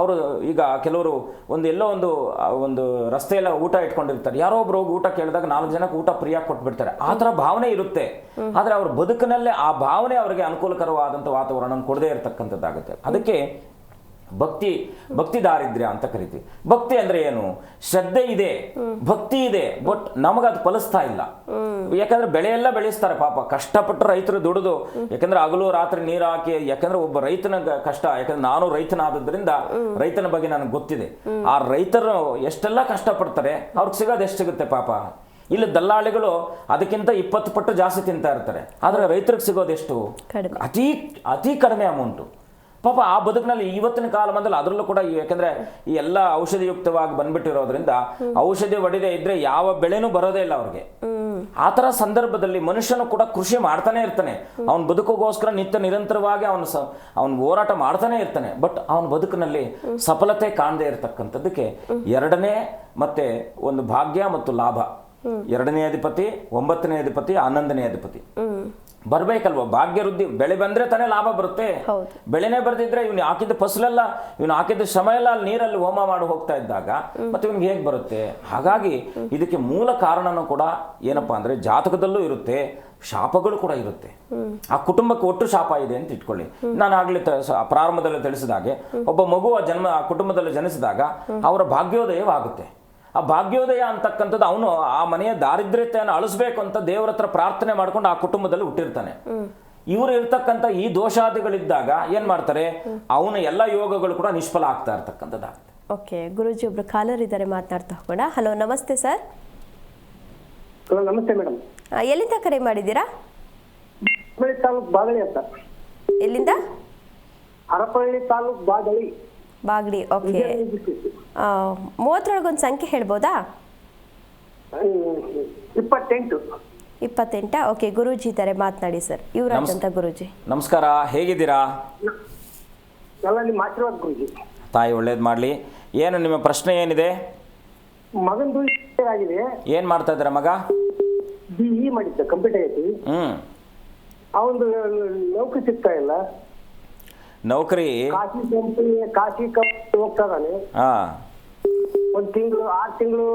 ಅವರು ಈಗ ಕೆಲವರು ಎಲ್ಲೋ ಒಂದು ರಸ್ತೆಯೆಲ್ಲ ಊಟ ಇಟ್ಕೊಂಡಿರ್ತಾರೆ, ಯಾರೋ ಒಬ್ರು ಹೋಗಿ ಊಟ ಕೇಳಿದಾಗ 4 ಜನಕ್ಕೆ ಊಟ ಫ್ರೀಯಾಗಿ ಕೊಟ್ಬಿಡ್ತಾರೆ. ಆ ಥರ ಭಾವನೆ ಇರುತ್ತೆ, ಆದ್ರೆ ಅವ್ರ ಬದುಕಿನಲ್ಲೇ ಆ ಭಾವನೆ ಅವರಿಗೆ ಅನುಕೂಲಕರವಾದಂಥ ವಾತಾವರಣ ಕೊಡದೇ ಇರತಕ್ಕಂಥದ್ದಾಗುತ್ತೆ. ಅದಕ್ಕೆ ಭಕ್ತಿ ದಾರಿದ್ರ್ಯ ಅಂತ ಕರಿತೀವಿ. ಭಕ್ತಿ ಅಂದ್ರೆ ಏನು? ಶ್ರದ್ಧೆ ಇದೆ, ಭಕ್ತಿ ಇದೆ, ಬಟ್ ನಮಗದು ಫಲಿಸ್ತಾ ಇಲ್ಲ. ಯಾಕಂದ್ರೆ ಬೆಳೆಯೆಲ್ಲ ಬೆಳೆಸ್ತಾರೆ ಪಾಪ, ಕಷ್ಟಪಟ್ಟು ರೈತರು ದುಡಿದು, ಯಾಕಂದ್ರೆ ಹಗಲು ರಾತ್ರಿ ನೀರು ಹಾಕಿ, ಯಾಕಂದ್ರೆ ಒಬ್ಬ ರೈತನ ಕಷ್ಟ, ಯಾಕಂದ್ರೆ ನಾನು ರೈತನಾದ್ರಿಂದ ರೈತನ ಬಗ್ಗೆ ನನಗೆ ಗೊತ್ತಿದೆ. ಆ ರೈತರು ಎಷ್ಟೆಲ್ಲ ಕಷ್ಟಪಡ್ತಾರೆ, ಅವ್ರಿಗೆ ಸಿಗೋದು ಎಷ್ಟು ಸಿಗುತ್ತೆ ಪಾಪ. ಇಲ್ಲಿ ದಲ್ಲಾಳಿಗಳು ಅದಕ್ಕಿಂತ 20 ಪಟ್ಟು ಜಾಸ್ತಿ ತಿಂತಾ ಇರ್ತಾರೆ, ಆದ್ರೆ ರೈತರಿಗೆ ಸಿಗೋದೆಷ್ಟು? ಅತಿ ಕಡಿಮೆ ಅಮೌಂಟು. ಪಾಪ ಆ ಬದುಕಿನಲ್ಲಿ ಇವತ್ತಿನ ಕಾಲಮಾನದಲ್ಲಿ ಅದರಲ್ಲೂ ಕೂಡ, ಯಾಕಂದ್ರೆ ಈ ಎಲ್ಲ ಔಷಧಿಯುಕ್ತವಾಗಿ ಬಂದ್ಬಿಟ್ಟಿರೋದ್ರಿಂದ ಔಷಧಿ ಹೊಡಿದೇ ಇದ್ರೆ ಯಾವ ಬೆಳೆನೂ ಬರೋದೇ ಇಲ್ಲ ಅವ್ರಿಗೆ. ಆ ತರ ಸಂದರ್ಭದಲ್ಲಿ ಮನುಷ್ಯನು ಕೂಡ ಕೃಷಿ ಮಾಡ್ತಾನೆ ಇರ್ತಾನೆ, ಅವನ ಬದುಕಿಗೋಸ್ಕರ ನಿರಂತರವಾಗಿ ಅವನು ಹೋರಾಟ ಮಾಡ್ತಾನೆ ಇರ್ತಾನೆ. ಬಟ್ ಅವನ ಬದುಕಿನಲ್ಲಿ ಸಫಲತೆ ಕಾಣದೇ ಇರತಕ್ಕಂಥದ್ದಕ್ಕೆ 2ನೇ ಮತ್ತೆ ಒಂದು ಭಾಗ್ಯ ಮತ್ತು ಲಾಭ, 2ನೇ ಅಧಿಪತಿ 9ನೇ ಅಧಿಪತಿ 11ನೇ ಅಧಿಪತಿ ಬರ್ಬೇಕಲ್ವ. ಭಾಗ್ಯ ವೃದ್ಧಿ, ಬೆಳೆ ಬಂದ್ರೆ ತಾನೇ ಲಾಭ ಬರುತ್ತೆ. ಬೆಳೆನೇ ಬರ್ದಿದ್ರೆ ಇವನು ಹಾಕಿದ ಫಸಲೆಲ್ಲ, ಇವನು ಹಾಕಿದ ಶ್ರಮ ಎಲ್ಲ ಅಲ್ಲಿ ನೀರಲ್ಲಿ ಹೋಮ ಮಾಡಿ ಹೋಗ್ತಾ ಇದ್ದಾಗ ಮತ್ತೆ ಇವನಿಗೆ ಹೇಗೆ ಬರುತ್ತೆ? ಹಾಗಾಗಿ ಇದಕ್ಕೆ ಮೂಲ ಕಾರಣನೂ ಕೂಡ ಏನಪ್ಪಾ ಅಂದ್ರೆ ಜಾತಕದಲ್ಲೂ ಇರುತ್ತೆ, ಶಾಪಗಳು ಕೂಡ ಇರುತ್ತೆ. ಆ ಕುಟುಂಬಕ್ಕೆ ಒಟ್ಟು ಶಾಪ ಇದೆ ಅಂತ ಇಟ್ಕೊಳ್ಳಿ. ನಾನು ಆಗ್ಲೇ ಪ್ರಾರಂಭದಲ್ಲಿ ತಿಳಿಸಿದಾಗೆ, ಒಬ್ಬ ಮಗು ಆ ಕುಟುಂಬದಲ್ಲಿ ಜನಿಸಿದಾಗ ಅವರ ಭಾಗ್ಯೋದಯವಾಗುತ್ತೆ. ಆ ಭಾಗ್ಯೋದಯ ಅಂತಕ್ಕಂಥದ್ದು ಅವನು ಆ ಮನೆಯ ದಾರಿದ್ರ್ಯತೆಯನ್ನು ಅಳಿಸ್ಬೇಕು ಅಂತ ದೇವರ ಹತ್ರ ಪ್ರಾರ್ಥನೆ ಮಾಡ್ಕೊಂಡು ಆ ಕುಟುಂಬದಲ್ಲಿ ಹುಟ್ಟಿರ್ತಾನೆ. ಇವರು ಇರ್ತಕ್ಕಂಥ ಈ ದೋಷಾದಿಗಳಿದ್ದಾಗ ಏನ್ ಮಾಡ್ತಾರೆ, ಅವನ ಎಲ್ಲ ಯೋಗಗಳು ಕೂಡ ನಿಷ್ಫಲ ಆಗ್ತಾ ಇರ್ತಕ್ಕಂಥದ್ದಾಗುತ್ತೆ. ಓಕೆ, ಗುರುಜಿ ಒಬ್ರು ಕಾಲರ್ ಇದ್ದಾರೆ, ಮಾತನಾಡ್ತಾ ಹೋಗೋಣ. ಹಲೋ, ನಮಸ್ತೆ ಸರ್. ನಮಸ್ತೆ ಮೇಡಮ್. ಎಲ್ಲಿಂದ ಕರೆ ಮಾಡಿದ್ದೀರಾ? ಹರಪಳ್ಳಿ ತಾಲೂಕ್ ಬಾಗಳಿ ಅಂತ. ಎಲ್ಲಿಂದ? ಹರಪಳ್ಳಿ ತಾಲೂಕ್ ಬಾಗಳಿ. ಬಾಗ್ಡಿ. ಓಕೆ. 30 ಸಂಖ್ಯೆ ಹೇಳ್ಬೋದಾ? 28. 28. ಓಕೆ, ಗುರೂಜಿ ಇದ್ದಾರೆ, ಮಾತನಾಡಿ ಸರ್. ಯುವರಾಜ್ ಅಂತ ಗುರೂಜಿ. ನಮಸ್ಕಾರ, ಹೇಗಿದ್ದೀರಾ? ಎಲ್ಲ ನಿಮ್ಮ ಆಶೀರ್ವಾದ ಗುರುಜಿ. ತಾಯಿ ಒಳ್ಳೇದು ಮಾಡಲಿ. ಏನು ನಿಮ್ಮ ಪ್ರಶ್ನೆ ಏನಿದೆ? ಮಗಂದು ಆಗಿದೆ. ಏನು ಮಾಡ್ತಾ ಇದ್ದೀರಾ ಮಗ? BE ಮಾಡಿದ್ದ, ಕಂಪ್ಯೂಟರ್ ಐತಿ. ಅವನು ನೌಕರಿ ಸಿಗ್ತಾ ಇಲ್ಲ. ನೌಕರಿ ಕಾಶಿ ಕಂಪನಿ ಹೋಗ್ತಾ ಇದ್ದಾನೆ. ಒಂದ್ ತಿಂಗಳು 6 ತಿಂಗಳು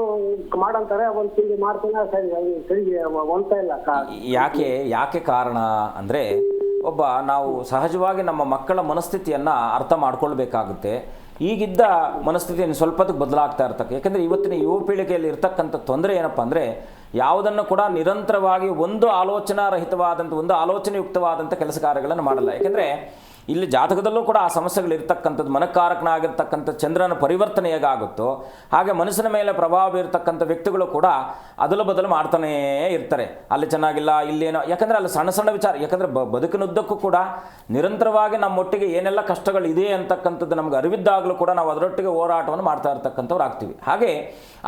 ಮಾಡಂತಾರೆ, ಒಂದ್ ತಿಂಗಳು ಮಾಡ್ತಾನೆ, ಸರಿ ಹೊಲ್ತಾ ಇಲ್ಲ. ಯಾಕೆ ಕಾರಣ ಅಂದರೆ, ಒಬ್ಬ ನಾವು ಸಹಜವಾಗಿ ನಮ್ಮ ಮಕ್ಕಳ ಮನಸ್ಥಿತಿಯನ್ನು ಅರ್ಥ ಮಾಡ್ಕೊಳ್ಬೇಕಾಗುತ್ತೆ. ಈಗಿದ್ದ ಮನಸ್ಥಿತಿಯನ್ನು ಸ್ವಲ್ಪದಕ್ಕೆ ಬದಲಾಗ್ತಾ ಇರ್ತಕ್ಕ. ಯಾಕೆಂದರೆ ಇವತ್ತಿನ ಯುವ ಪೀಳಿಗೆಯಲ್ಲಿ ಇರ್ತಕ್ಕಂಥ ತೊಂದರೆ ಏನಪ್ಪ ಅಂದರೆ, ಯಾವುದನ್ನು ಕೂಡ ನಿರಂತರವಾಗಿ ಒಂದು ಆಲೋಚನಾರಹಿತವಾದಂಥ, ಒಂದು ಆಲೋಚನೆಯುಕ್ತವಾದಂಥ ಕೆಲಸ ಕಾರ್ಯಗಳನ್ನು ಮಾಡಲ್ಲ. ಯಾಕೆಂದರೆ ಇಲ್ಲಿ ಜಾತಕದಲ್ಲೂ ಕೂಡ ಆ ಸಮಸ್ಯೆಗಳಿರ್ತಕ್ಕಂಥದ್ದು, ಮನಕಾರಕನಾಗಿರ್ತಕ್ಕಂಥ ಚಂದ್ರನ ಪರಿವರ್ತನೆ ಹೇಗಾಗುತ್ತೋ ಹಾಗೆ ಮನಸ್ಸಿನ ಮೇಲೆ ಪ್ರಭಾವ ಬೀರ್ತಕ್ಕಂಥ ವ್ಯಕ್ತಿಗಳು ಕೂಡ ಅದಲು ಬದಲು ಮಾಡ್ತಾನೇ ಇರ್ತಾರೆ. ಅಲ್ಲಿ ಚೆನ್ನಾಗಿಲ್ಲ, ಇಲ್ಲೇನೋ, ಯಾಕಂದರೆ ಅಲ್ಲಿ ಸಣ್ಣ ಸಣ್ಣ ವಿಚಾರ. ಯಾಕಂದರೆ ಬದುಕಿನುದ್ದಕ್ಕೂ ಕೂಡ ನಿರಂತರವಾಗಿ ನಮ್ಮೊಟ್ಟಿಗೆ ಏನೆಲ್ಲ ಕಷ್ಟಗಳಿದೆ ಅಂತಕ್ಕಂಥದ್ದು ನಮ್ಗೆ ಅರಿವಿದ್ದಾಗಲೂ ಕೂಡ ನಾವು ಅದರೊಟ್ಟಿಗೆ ಹೋರಾಟವನ್ನು ಮಾಡ್ತಾ ಇರ್ತಕ್ಕಂಥವ್ರು ಆಗ್ತೀವಿ. ಹಾಗೆ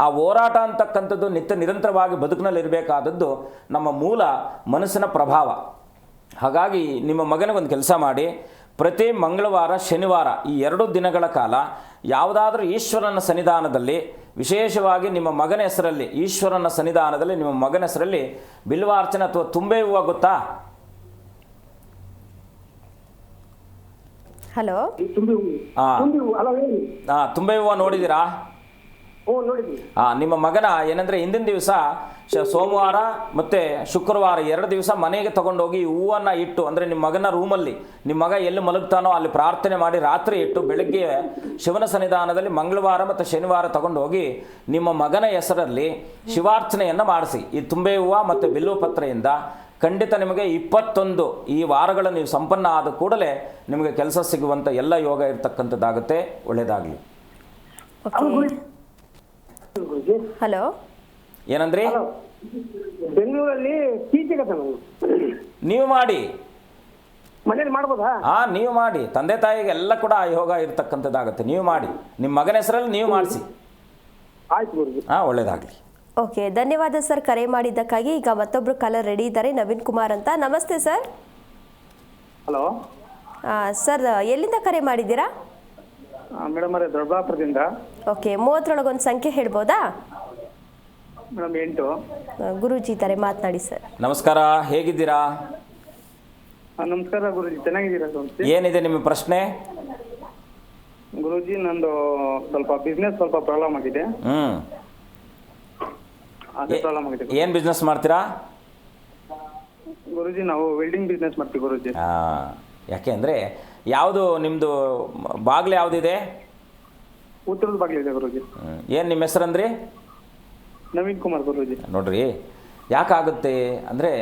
ಆ ಹೋರಾಟ ಅಂತಕ್ಕಂಥದ್ದು ನಿರಂತರವಾಗಿ ಬದುಕಿನಲ್ಲಿ ಇರಬೇಕಾದದ್ದು ನಮ್ಮ ಮೂಲ ಮನಸ್ಸಿನ ಪ್ರಭಾವ. ಹಾಗಾಗಿ ನಿಮ್ಮ ಮಗನಿಗೊಂದು ಕೆಲಸ ಮಾಡಿ, ಪ್ರತಿ ಮಂಗಳವಾರ ಶನಿವಾರ ಈ 2 ದಿನಗಳ ಕಾಲ ಯಾವುದಾದ್ರೂ ಈಶ್ವರನ ಸನ್ನಿಧಾನದಲ್ಲಿ, ವಿಶೇಷವಾಗಿ ನಿಮ್ಮ ಮಗನ ಹೆಸರಲ್ಲಿ, ಈಶ್ವರನ ಸನ್ನಿಧಾನದಲ್ಲಿ ನಿಮ್ಮ ಮಗನ ಹೆಸರಲ್ಲಿ ಬಿಲ್ವಾರ್ಚನೆ ಅಥವಾ ತುಂಬೆ ಹೂವು ಗೊತ್ತಾ? ಹಲೋ. ತುಂಬೆ ಹೂವು ನೋಡಿದ್ದೀರಾ? ನಿಮ್ಮ ಮಗನ ಏನಂದರೆ ಹಿಂದಿನ ದಿವಸ ಸೋಮವಾರ ಮತ್ತು ಶುಕ್ರವಾರ 2 ದಿವಸ ಮನೆಗೆ ತಗೊಂಡೋಗಿ ಹೂವನ್ನು ಇಟ್ಟು, ಅಂದರೆ ನಿಮ್ಮ ಮಗನ ರೂಮಲ್ಲಿ ನಿಮ್ಮ ಮಗ ಎಲ್ಲಿ ಮಲಗ್ತಾನೋ ಅಲ್ಲಿ ಪ್ರಾರ್ಥನೆ ಮಾಡಿ ರಾತ್ರಿ ಇಟ್ಟು ಬೆಳಗ್ಗೆ ಶಿವನ ಸನ್ನಿಧಾನದಲ್ಲಿ ಮಂಗಳವಾರ ಮತ್ತು ಶನಿವಾರ ತಗೊಂಡೋಗಿ ನಿಮ್ಮ ಮಗನ ಹೆಸರಲ್ಲಿ ಶಿವಾರ್ಚನೆಯನ್ನು ಮಾಡಿಸಿ. ಈ ತುಂಬೆ ಹೂವು ಮತ್ತು ಬಿಲ್ವ ಪತ್ರೆಯಿಂದ ಖಂಡಿತ ನಿಮಗೆ 21 ಈ ವಾರಗಳು ನೀವು ಸಂಪನ್ನ ಆದ ಕೂಡಲೇ ನಿಮಗೆ ಕೆಲಸ ಸಿಗುವಂಥ ಎಲ್ಲ ಯೋಗ ಇರ್ತಕ್ಕಂಥದ್ದಾಗುತ್ತೆ. ಒಳ್ಳೆಯದಾಗಲಿ. ಹಲೋ. ಏನಂದ್ರಿ? ಬೆಂಗಳೂರಲ್ಲಿ ನೀವು ಮಾಡಿ, ಮನೇಲಿ ಮಾಡ್ಬೋದಾ? ನೀವು ಮಾಡಿ. ತಂದೆ ತಾಯಿಗೆ ಎಲ್ಲ ಕೂಡ ಆ ಯೋಗ ಇರ್ತಕ್ಕಂಥದ್ದಾಗುತ್ತೆ. ನೀವು ಮಾಡಿ, ನಿಮ್ಮ ಮಗನ ಹೆಸರಲ್ಲಿ ನೀವು ಮಾಡಿಸಿ. ಆಯ್ತು ಗುರುಜಿ. ಒಳ್ಳೆಯದಾಗಲಿ. ಓಕೆ, ಧನ್ಯವಾದ ಸರ್ ಕರೆ ಮಾಡಿದ್ದಕ್ಕಾಗಿ. ಈಗ ಮತ್ತೊಬ್ರು ಕಾಲರ್ ರೆಡಿ ಇದ್ದಾರೆ, ನವೀನ್ ಕುಮಾರ್ ಅಂತ. ನಮಸ್ತೆ ಸರ್. ಹಲೋ ಸರ್, ಎಲ್ಲಿಂದ ಕರೆ ಮಾಡಿದ್ದೀರಾ? ಮೇಡಮ್ ಅವರೇ, ದೊಡ್ಡಬಳ್ಳಾಪುರದಿಂದ. ಓಕೆ, 30 ಒಂದು ಸಂಖ್ಯೆ ಹೇಳ್ಬೋದಾ? ಮೇಡಮ್ 8. ಗುರೂಜಿ ಇದ್ದಾರೆ, ಮಾತನಾಡಿ ಸರ್. ನಮಸ್ಕಾರ, ಹೇಗಿದ್ದೀರಾ? ನಮಸ್ಕಾರ ಗುರುಜಿ, ಚೆನ್ನಾಗಿದ್ದೀರಾ? ಏನಿದೆ ನಿಮ್ಮ ಪ್ರಶ್ನೆ? ಗುರುಜಿ, ನಂದು ಸ್ವಲ್ಪ ಬಿಸ್ನೆಸ್ ಸ್ವಲ್ಪ ಪ್ರಾಬ್ಲಮ್ ಆಗಿದೆ. ಅದೇ ಪ್ರಾಬ್ಲಮ್ ಆಗಿದೆ. ಏನು ಬಿಸ್ನೆಸ್ ಮಾಡ್ತೀರಾ? ಗುರುಜಿ, ನಾವು ವೆಲ್ಡಿಂಗ್ ಬಿಸ್ನೆಸ್ ಮಾಡ್ತೀವಿ ಗುರುಜಿ. ಯಾಕೆ ಅಂದರೆ ಯಾವುದು ನಿಮ್ಮದು ಬಾಗಿಲು ಯಾವುದಿದೆ? ಉತ್ತರದ ಬಾಗಿಲಿದೆ ಗುರುಜಿ. ಏನು ನಿಮ್ಮ ಹೆಸರಂದ್ರಿ? ನವೀನ್ ಕುಮಾರ್ ಗುರುಜಿ. ನೋಡ್ರಿ, ಯಾಕಾಗುತ್ತೆ ಅಂದರೆ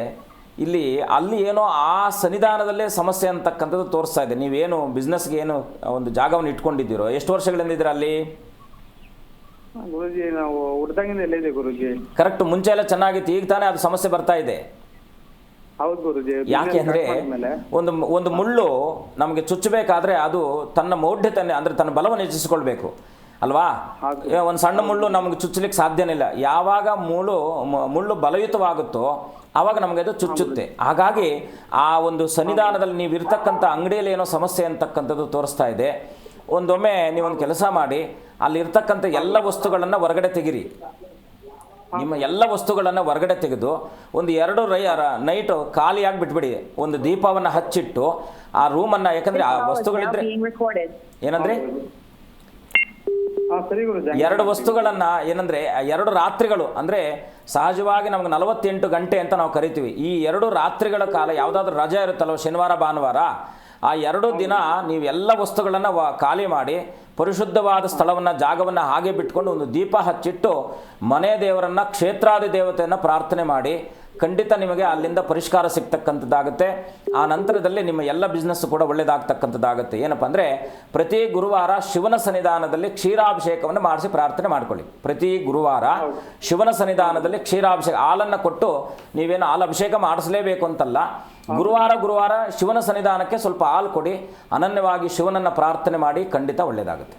ಅಲ್ಲಿ ಏನೋ ಆ ಸನ್ನಿಧಾನದಲ್ಲೇ ಸಮಸ್ಯೆ ಅಂತಕ್ಕಂಥದ್ದು ತೋರಿಸ್ತಾ ಇದೆ. ನೀವೇನು ಬಿಸ್ನೆಸ್ಗೆ ಏನು ಒಂದು ಜಾಗವನ್ನು ಇಟ್ಕೊಂಡಿದ್ದೀರೋ, ಎಷ್ಟು ವರ್ಷಗಳಿಂದ ಇದ್ದೀರಾ ಅಲ್ಲಿ? ಗುರುಜಿ, ನಾವು ಹುಡ್ದಾಗಿಂದ ಎಲ್ಲ ಇದೆ ಗುರುಜಿ. ಕರೆಕ್ಟ್, ಮುಂಚೆ ಎಲ್ಲ ಚೆನ್ನಾಗಿತ್ತು, ಈಗ ತಾನೇ ಅದು ಸಮಸ್ಯೆ ಬರ್ತಾ ಇದೆ. ಹೌದು ಗುರುಜಿ. ಯಾಕೆ ಅಂದರೆ ಒಂದು ಮುಳ್ಳು ನಮಗೆ ಚುಚ್ಚಬೇಕಾದ್ರೆ ಅದು ತನ್ನ ಮೌಢ್ಯತನ, ಅಂದರೆ ತನ್ನ ಬಲವನ್ನು ಹೆಚ್ಚಿಸಿಕೊಳ್ಬೇಕು ಅಲ್ವಾ? ಒಂದು ಸಣ್ಣ ಮುಳ್ಳು ನಮಗೆ ಚುಚ್ಚಲಿಕ್ಕೆ ಸಾಧ್ಯನೇ ಇಲ್ಲ. ಯಾವಾಗ ಮುಳ್ಳು ಬಲಯುತವಾಗುತ್ತೋ ಆವಾಗ ನಮಗೆ ಅದು ಚುಚ್ಚುತ್ತೆ. ಹಾಗಾಗಿ ಆ ಒಂದು ಸನ್ನಿಧಾನದಲ್ಲಿ ನೀವು ಇರ್ತಕ್ಕಂಥ ಅಂಗಡಿಯಲ್ಲಿ ಏನೋ ಸಮಸ್ಯೆ ಅಂತಕ್ಕಂಥದ್ದು ತೋರಿಸ್ತಾ ಇದೆ. ಒಂದೊಮ್ಮೆ ನೀವೊಂದು ಕೆಲಸ ಮಾಡಿ, ಅಲ್ಲಿ ಇರ್ತಕ್ಕಂಥ ಎಲ್ಲ ವಸ್ತುಗಳನ್ನು ಹೊರಗಡೆ ತೆಗಿರಿ. ನಿಮ್ಮ ಎಲ್ಲ ವಸ್ತುಗಳನ್ನು ಹೊರಗಡೆ ತೆಗೆದು ಒಂದು 2 ನೈಟು ಖಾಲಿಯಾಗಿ ಬಿಟ್ಬಿಡಿ. ಒಂದು ದೀಪವನ್ನು ಹಚ್ಚಿಟ್ಟು ಆ ರೂಮನ್ನು, ಯಾಕಂದರೆ ಆ ವಸ್ತುಗಳಿದ್ರೆ ಏನಂದರೆ 2 ವಸ್ತುಗಳನ್ನು ಏನಂದರೆ 2 ರಾತ್ರಿಗಳು, ಅಂದರೆ ಸಹಜವಾಗಿ ನಮ್ಗೆ 48 ಗಂಟೆ ಅಂತ ನಾವು ಕರಿತೀವಿ. ಈ 2 ರಾತ್ರಿಗಳ ಕಾಲ ಯಾವುದಾದ್ರೂ ರಜೆ ಇರುತ್ತಲ್ವ, ಶನಿವಾರ ಭಾನುವಾರ, ಆ 2 ದಿನ ನೀವು ಎಲ್ಲ ವಸ್ತುಗಳನ್ನು ಖಾಲಿ ಮಾಡಿ ಪರಿಶುದ್ಧವಾದ ಸ್ಥಳವನ್ನು, ಜಾಗವನ್ನು ಹಾಗೆ ಬಿಟ್ಕೊಂಡು ಒಂದು ದೀಪ ಹಚ್ಚಿಟ್ಟು ಮನೆ ದೇವರನ್ನು, ಕ್ಷೇತ್ರಾದಿ ದೇವತೆಯನ್ನು ಪ್ರಾರ್ಥನೆ ಮಾಡಿ. ಖಂಡಿತ ನಿಮಗೆ ಅಲ್ಲಿಂದ ಪರಿಷ್ಕಾರ ಸಿಗ್ತಕ್ಕಂಥದ್ದಾಗುತ್ತೆ. ಆ ನಂತರದಲ್ಲಿ ನಿಮ್ಮ ಎಲ್ಲ ಬಿಸ್ನೆಸ್ ಕೂಡ ಒಳ್ಳೆಯದಾಗ್ತಕ್ಕಂಥದ್ದಾಗುತ್ತೆ. ಏನಪ್ಪ ಅಂದರೆ, ಪ್ರತಿ ಗುರುವಾರ ಶಿವನ ಸನ್ನಿಧಾನದಲ್ಲಿ ಕ್ಷೀರಾಭಿಷೇಕವನ್ನು ಮಾಡಿಸಿ ಪ್ರಾರ್ಥನೆ ಮಾಡ್ಕೊಳ್ಳಿ. ಪ್ರತಿ ಗುರುವಾರ ಶಿವನ ಸನ್ನಿಧಾನದಲ್ಲಿ ಕ್ಷೀರಾಭಿಷೇಕ, ಹಾಲನ್ನು ಕೊಟ್ಟು, ನೀವೇನು ಹಾಲು ಅಭಿಷೇಕ ಮಾಡಿಸಲೇಬೇಕು ಅಂತಲ್ಲ, ಗುರುವಾರ ಶಿವನ ಸನ್ನಿಧಾನಕ್ಕೆ ಸ್ವಲ್ಪ ಹಾಲು ಕೊಡಿ, ಅನನ್ಯವಾಗಿ ಶಿವನನ್ನು ಪ್ರಾರ್ಥನೆ ಮಾಡಿ, ಖಂಡಿತ ಒಳ್ಳೆಯದಾಗುತ್ತೆ.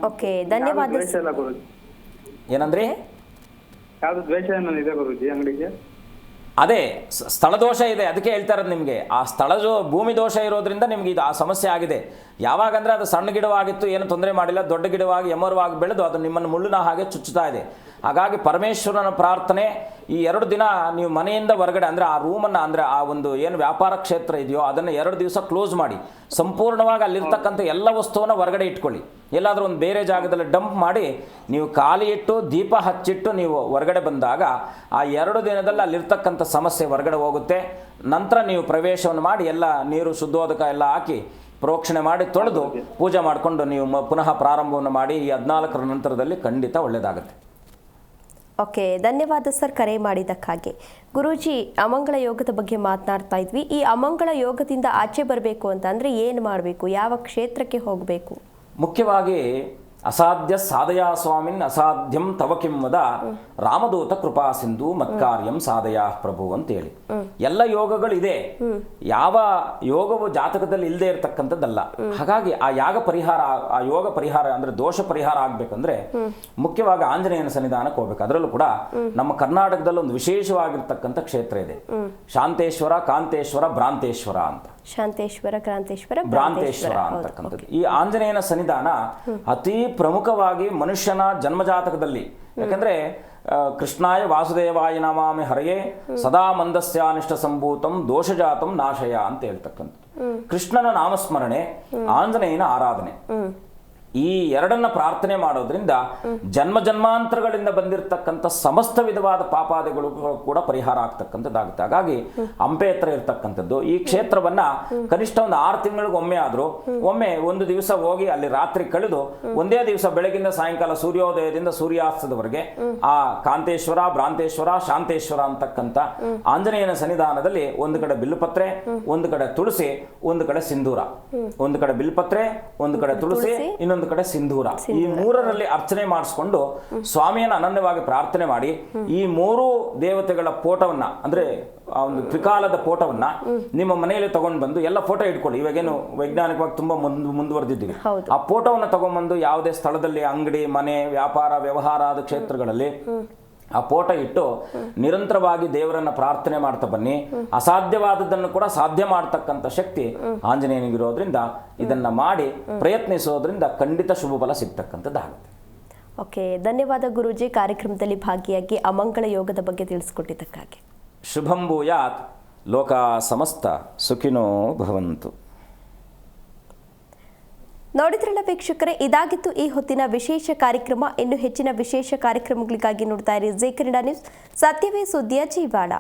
ಓಕೆ, ಧನ್ಯವಾದ. ದ್ವೇಷ ಇಲ್ಲ ಗುರುಜಿ. ಏನಂದ್ರಿ? ಯಾವ್ದು ದ್ವೇಷ ಏನಿದೆ ಗುರುಜಿ ಅಂಗಡಿಗೆ? ಅದೇ ಸ್ಥಳ ದೋಷ ಇದೆ, ಅದಕ್ಕೆ ಹೇಳ್ತಾ ಇರೋದು ನಿಮಗೆ. ಆ ಭೂಮಿ ದೋಷ ಇರೋದ್ರಿಂದ ನಿಮ್ಗೆ ಇದು ಆ ಸಮಸ್ಯೆ ಆಗಿದೆ. ಯಾವಾಗಂದರೆ ಅದು ಸಣ್ಣ ಗಿಡವಾಗಿತ್ತು, ಏನು ತೊಂದರೆ ಮಾಡಿಲ್ಲ, ದೊಡ್ಡ ಗಿಡವಾಗಿ ಎಮ್ಮರವಾಗಿ ಬೆಳೆದು ಅದು ನಿಮ್ಮನ್ನು ಮುಳ್ಳಿನ ಹಾಗೆ ಚುಚ್ಚುತ್ತಾ ಇದೆ. ಹಾಗಾಗಿ ಪರಮೇಶ್ವರನ ಪ್ರಾರ್ಥನೆ ಈ 2 ದಿನ ನೀವು ಮನೆಯಿಂದ ಹೊರಗಡೆ, ಅಂದರೆ ಆ ರೂಮನ್ನು, ಅಂದರೆ ಆ ಒಂದು ಏನು ವ್ಯಾಪಾರ ಕ್ಷೇತ್ರ ಇದೆಯೋ ಅದನ್ನು 2 ದಿವಸ ಕ್ಲೋಸ್ ಮಾಡಿ, ಸಂಪೂರ್ಣವಾಗಿ ಅಲ್ಲಿರ್ತಕ್ಕಂಥ ಎಲ್ಲ ವಸ್ತುವನ್ನು ಹೊರಗಡೆ ಇಟ್ಕೊಳ್ಳಿ. ಎಲ್ಲಾದರೂ ಒಂದು ಬೇರೆ ಜಾಗದಲ್ಲಿ ಡಂಪ್ ಮಾಡಿ ನೀವು ಖಾಲಿ ಇಟ್ಟು ದೀಪ ಹಚ್ಚಿಟ್ಟು ನೀವು ಹೊರಗಡೆ ಬಂದಾಗ ಆ 2 ದಿನದಲ್ಲಿ ಅಲ್ಲಿರ್ತಕ್ಕಂಥ ಸಮಸ್ಯೆ ಹೊರಗಡೆ ಹೋಗುತ್ತೆ. ನಂತರ ನೀವು ಪ್ರವೇಶವನ್ನು ಮಾಡಿ ಎಲ್ಲ ನೀರು ಶುದ್ಧೋದಕ ಎಲ್ಲ ಹಾಕಿ ಪ್ರೋಕ್ಷಣೆ ಮಾಡಿ ತೊಳೆದು ಪೂಜೆ ಮಾಡಿಕೊಂಡು ನೀವು ಪುನಃ ಪ್ರಾರಂಭವನ್ನು ಮಾಡಿ ಈ 14ರ ನಂತರದಲ್ಲಿ ಖಂಡಿತ ಒಳ್ಳೆಯದಾಗುತ್ತೆ. ಓಕೆ, ಧನ್ಯವಾದ ಸರ್ ಕರೆ ಮಾಡಿದ್ದಕ್ಕಾಗಿ. ಗುರೂಜಿ, ಅಮಂಗಳ ಯೋಗದ ಬಗ್ಗೆ ಮಾತನಾಡ್ತಾ ಇದ್ವಿ. ಈ ಅಮಂಗಳ ಯೋಗದಿಂದ ಆಚೆ ಬರಬೇಕು ಅಂತ ಅಂದರೆ ಏನು ಮಾಡಬೇಕು? ಯಾವ ಕ್ಷೇತ್ರಕ್ಕೆ ಹೋಗಬೇಕು? ಮುಖ್ಯವಾಗಿ ಅಸಾಧ್ಯ ಸಾಧಯ ಸ್ವಾಮಿನ್ ಅಸಾಧ್ಯಂ ತವ ಕಿಂ ವದ ರಾಮದೂತ ಕೃಪಾ ಸಿಂಧು ಮತ್ಕಾರ್ಯಂ ಸಾಧಯ ಪ್ರಭು ಅಂತೇಳಿ ಎಲ್ಲ ಯೋಗಗಳಿದೆ. ಯಾವ ಯೋಗವು ಜಾತಕದಲ್ಲಿ ಇಲ್ಲದೆ ಇರತಕ್ಕಂಥದ್ದಲ್ಲ. ಹಾಗಾಗಿ ಆ ಯೋಗ ಪರಿಹಾರ ಅಂದ್ರೆ ದೋಷ ಪರಿಹಾರ ಆಗ್ಬೇಕಂದ್ರೆ ಮುಖ್ಯವಾಗಿ ಆಂಜನೇಯನ ಸನ್ನಿಧಾನಕ್ಕೆ ಹೋಗ್ಬೇಕು. ಅದರಲ್ಲೂ ಕೂಡ ನಮ್ಮ ಕರ್ನಾಟಕದಲ್ಲಿ ಒಂದು ವಿಶೇಷವಾಗಿರ್ತಕ್ಕಂಥ ಕ್ಷೇತ್ರ ಇದೆ, ಶಾಂತೇಶ್ವರ, ಕಾಂತೇಶ್ವರ, ಭ್ರಾಂತೇಶ್ವರ ಅಂತ. ಶಾಂತೇಶ್ವರ, ಕ್ರಾಂತೇಶ್ವರ, ಭ್ರಾಂತೇಶ್ವರ ಅಂತಕ್ಕಂಥದ್ದು. ಈ ಆಂಜನೇಯನ ಸನ್ನಿಧಾನ ಅತಿ ಪ್ರಮುಖವಾಗಿ ಮನುಷ್ಯನ ಜನ್ಮಜಾತಕದಲ್ಲಿ, ಯಾಕಂದ್ರೆ ಕೃಷ್ಣಾಯ ವಾಸುದೇವಾಯ ನಮಾಮಿ ಹರಯೇ ಸದಾ ಮಂದಸ್ಯಾನಿಷ್ಠ ಸಂಭೂತಂ ದೋಷಜಾತಂ ನಾಶಯ ಅಂತ ಹೇಳ್ತಕ್ಕಂಥದ್ದು. ಕೃಷ್ಣನ ನಾಮಸ್ಮರಣೆ, ಆಂಜನೇಯನ ಆರಾಧನೆ, ಈ ಎರಡನ್ನ ಪ್ರಾರ್ಥನೆ ಮಾಡೋದ್ರಿಂದ ಜನ್ಮಾಂತರಗಳಿಂದ ಬಂದಿರತಕ್ಕಂಥ ಸಮಸ್ತ ವಿಧವಾದ ಪಾಪಾದಿಗಳು ಕೂಡ ಪರಿಹಾರ ಆಗ್ತಕ್ಕಂಥದ್ದಾಗುತ್ತೆ. ಹಾಗಾಗಿ ಹಂಪೆ ಹತ್ರ ಇರ್ತಕ್ಕಂಥದ್ದು ಈ ಕ್ಷೇತ್ರವನ್ನ ಕನಿಷ್ಠ ಒಂದು 6 ತಿಂಗಳಿಗೊಮ್ಮೆ ಆದ್ರೂ ಒಮ್ಮೆ ಒಂದು ದಿವಸ ಹೋಗಿ ಅಲ್ಲಿ ರಾತ್ರಿ ಕಳೆದು ಒಂದೇ ದಿವಸ ಬೆಳಗಿಂದ ಸಾಯಂಕಾಲ ಸೂರ್ಯೋದಯದಿಂದ ಸೂರ್ಯಾಸ್ತದವರೆಗೆ ಆ ಕಾಂತೇಶ್ವರ, ಭ್ರಾಂತೇಶ್ವರ, ಶಾಂತೇಶ್ವರ ಅಂತಕ್ಕಂಥ ಆಂಜನೇಯನ ಸನ್ನಿಧಾನದಲ್ಲಿ ಒಂದು ಕಡೆ ಬಿಲ್ಲುಪತ್ರೆ, ಒಂದು ಕಡೆ ತುಳಸಿ, ಒಂದು ಕಡೆ ಸಿಂಧೂರ, ಒಂದು ಕಡೆ ಬಿಲ್ಪತ್ರೆ, ಒಂದು ಕಡೆ ತುಳಸಿ, ಇನ್ನೊಂದು ಕಡೆ ಸಿಂಧೂರ, ಈ 3ರಲ್ಲಿ ಅರ್ಚನೆ ಮಾಡಿಸ್ಕೊಂಡು ಸ್ವಾಮಿಯನ್ನು ಅನನ್ಯವಾಗಿ ಪ್ರಾರ್ಥನೆ ಮಾಡಿ ಈ 3 ದೇವತೆಗಳ ಫೋಟೋವನ್ನ, ಅಂದ್ರೆ ಆ ಒಂದು ತ್ರಿಕಾಲದ ಫೋಟೋವನ್ನ ನಿಮ್ಮ ಮನೆಯಲ್ಲಿ ತಗೊಂಡು ಬಂದು, ಎಲ್ಲ ಫೋಟೋ ಇಟ್ಕೊಳ್ಳಿ. ಇವಾಗೇನು ವೈಜ್ಞಾನಿಕವಾಗಿ ತುಂಬಾ ಮುಂದುವರೆದಿದ್ದೀವಿ. ಆ ಫೋಟೋವನ್ನು ತಗೊಂಡ್ಬಂದು ಯಾವುದೇ ಸ್ಥಳದಲ್ಲಿ, ಅಂಗಡಿ, ಮನೆ, ವ್ಯಾಪಾರ, ವ್ಯವಹಾರ ಆದ ಕ್ಷೇತ್ರಗಳಲ್ಲಿ ಆ ಫೋಟೋ ಇಟ್ಟು ನಿರಂತರವಾಗಿ ದೇವರನ್ನ ಪ್ರಾರ್ಥನೆ ಮಾಡ್ತಾ ಬನ್ನಿ. ಅಸಾಧ್ಯವಾದದ್ದನ್ನು ಕೂಡ ಸಾಧ್ಯ ಮಾಡತಕ್ಕಂಥ ಶಕ್ತಿ ಆಂಜನೇಯನಿಗಿರೋದ್ರಿಂದ ಇದನ್ನ ಮಾಡಿ ಪ್ರಯತ್ನಿಸೋದ್ರಿಂದ ಖಂಡಿತ ಶುಭ ಫಲ ಸಿಗ್ತಕ್ಕಂಥದ್ದಾಗುತ್ತೆ. ಓಕೆ, ಧನ್ಯವಾದ ಗುರೂಜಿ ಕಾರ್ಯಕ್ರಮದಲ್ಲಿ ಭಾಗಿಯಾಗಿ ಅಮಂಗಳ ಯೋಗದ ಬಗ್ಗೆ ತಿಳಿಸ್ಕೊಟ್ಟಿದ್ದಕ್ಕಾಗಿ. ಶುಭಂ ಭೂಯಾತ್, ಲೋಕ ಸಮಸ್ತ ಸುಖಿನೋ ಭವಂತು. ನೋಡಿದ್ರಲ್ಲ ವೀಕ್ಷಕರೇ, ಇದಾಗಿತ್ತು ಈ ಹೊತ್ತಿನ ವಿಶೇಷ ಕಾರ್ಯಕ್ರಮ. ಇನ್ನು ಹೆಚ್ಚಿನ ವಿಶೇಷ ಕಾರ್ಯಕ್ರಮಗಳಿಗಾಗಿ ನೋಡ್ತಾ ಇರಿ ಜಿ ಕನ್ನಡ ನ್ಯೂಸ್, ಸತ್ಯವೇ ಸುದ್ದಿಯ ಜೀವಾಳ.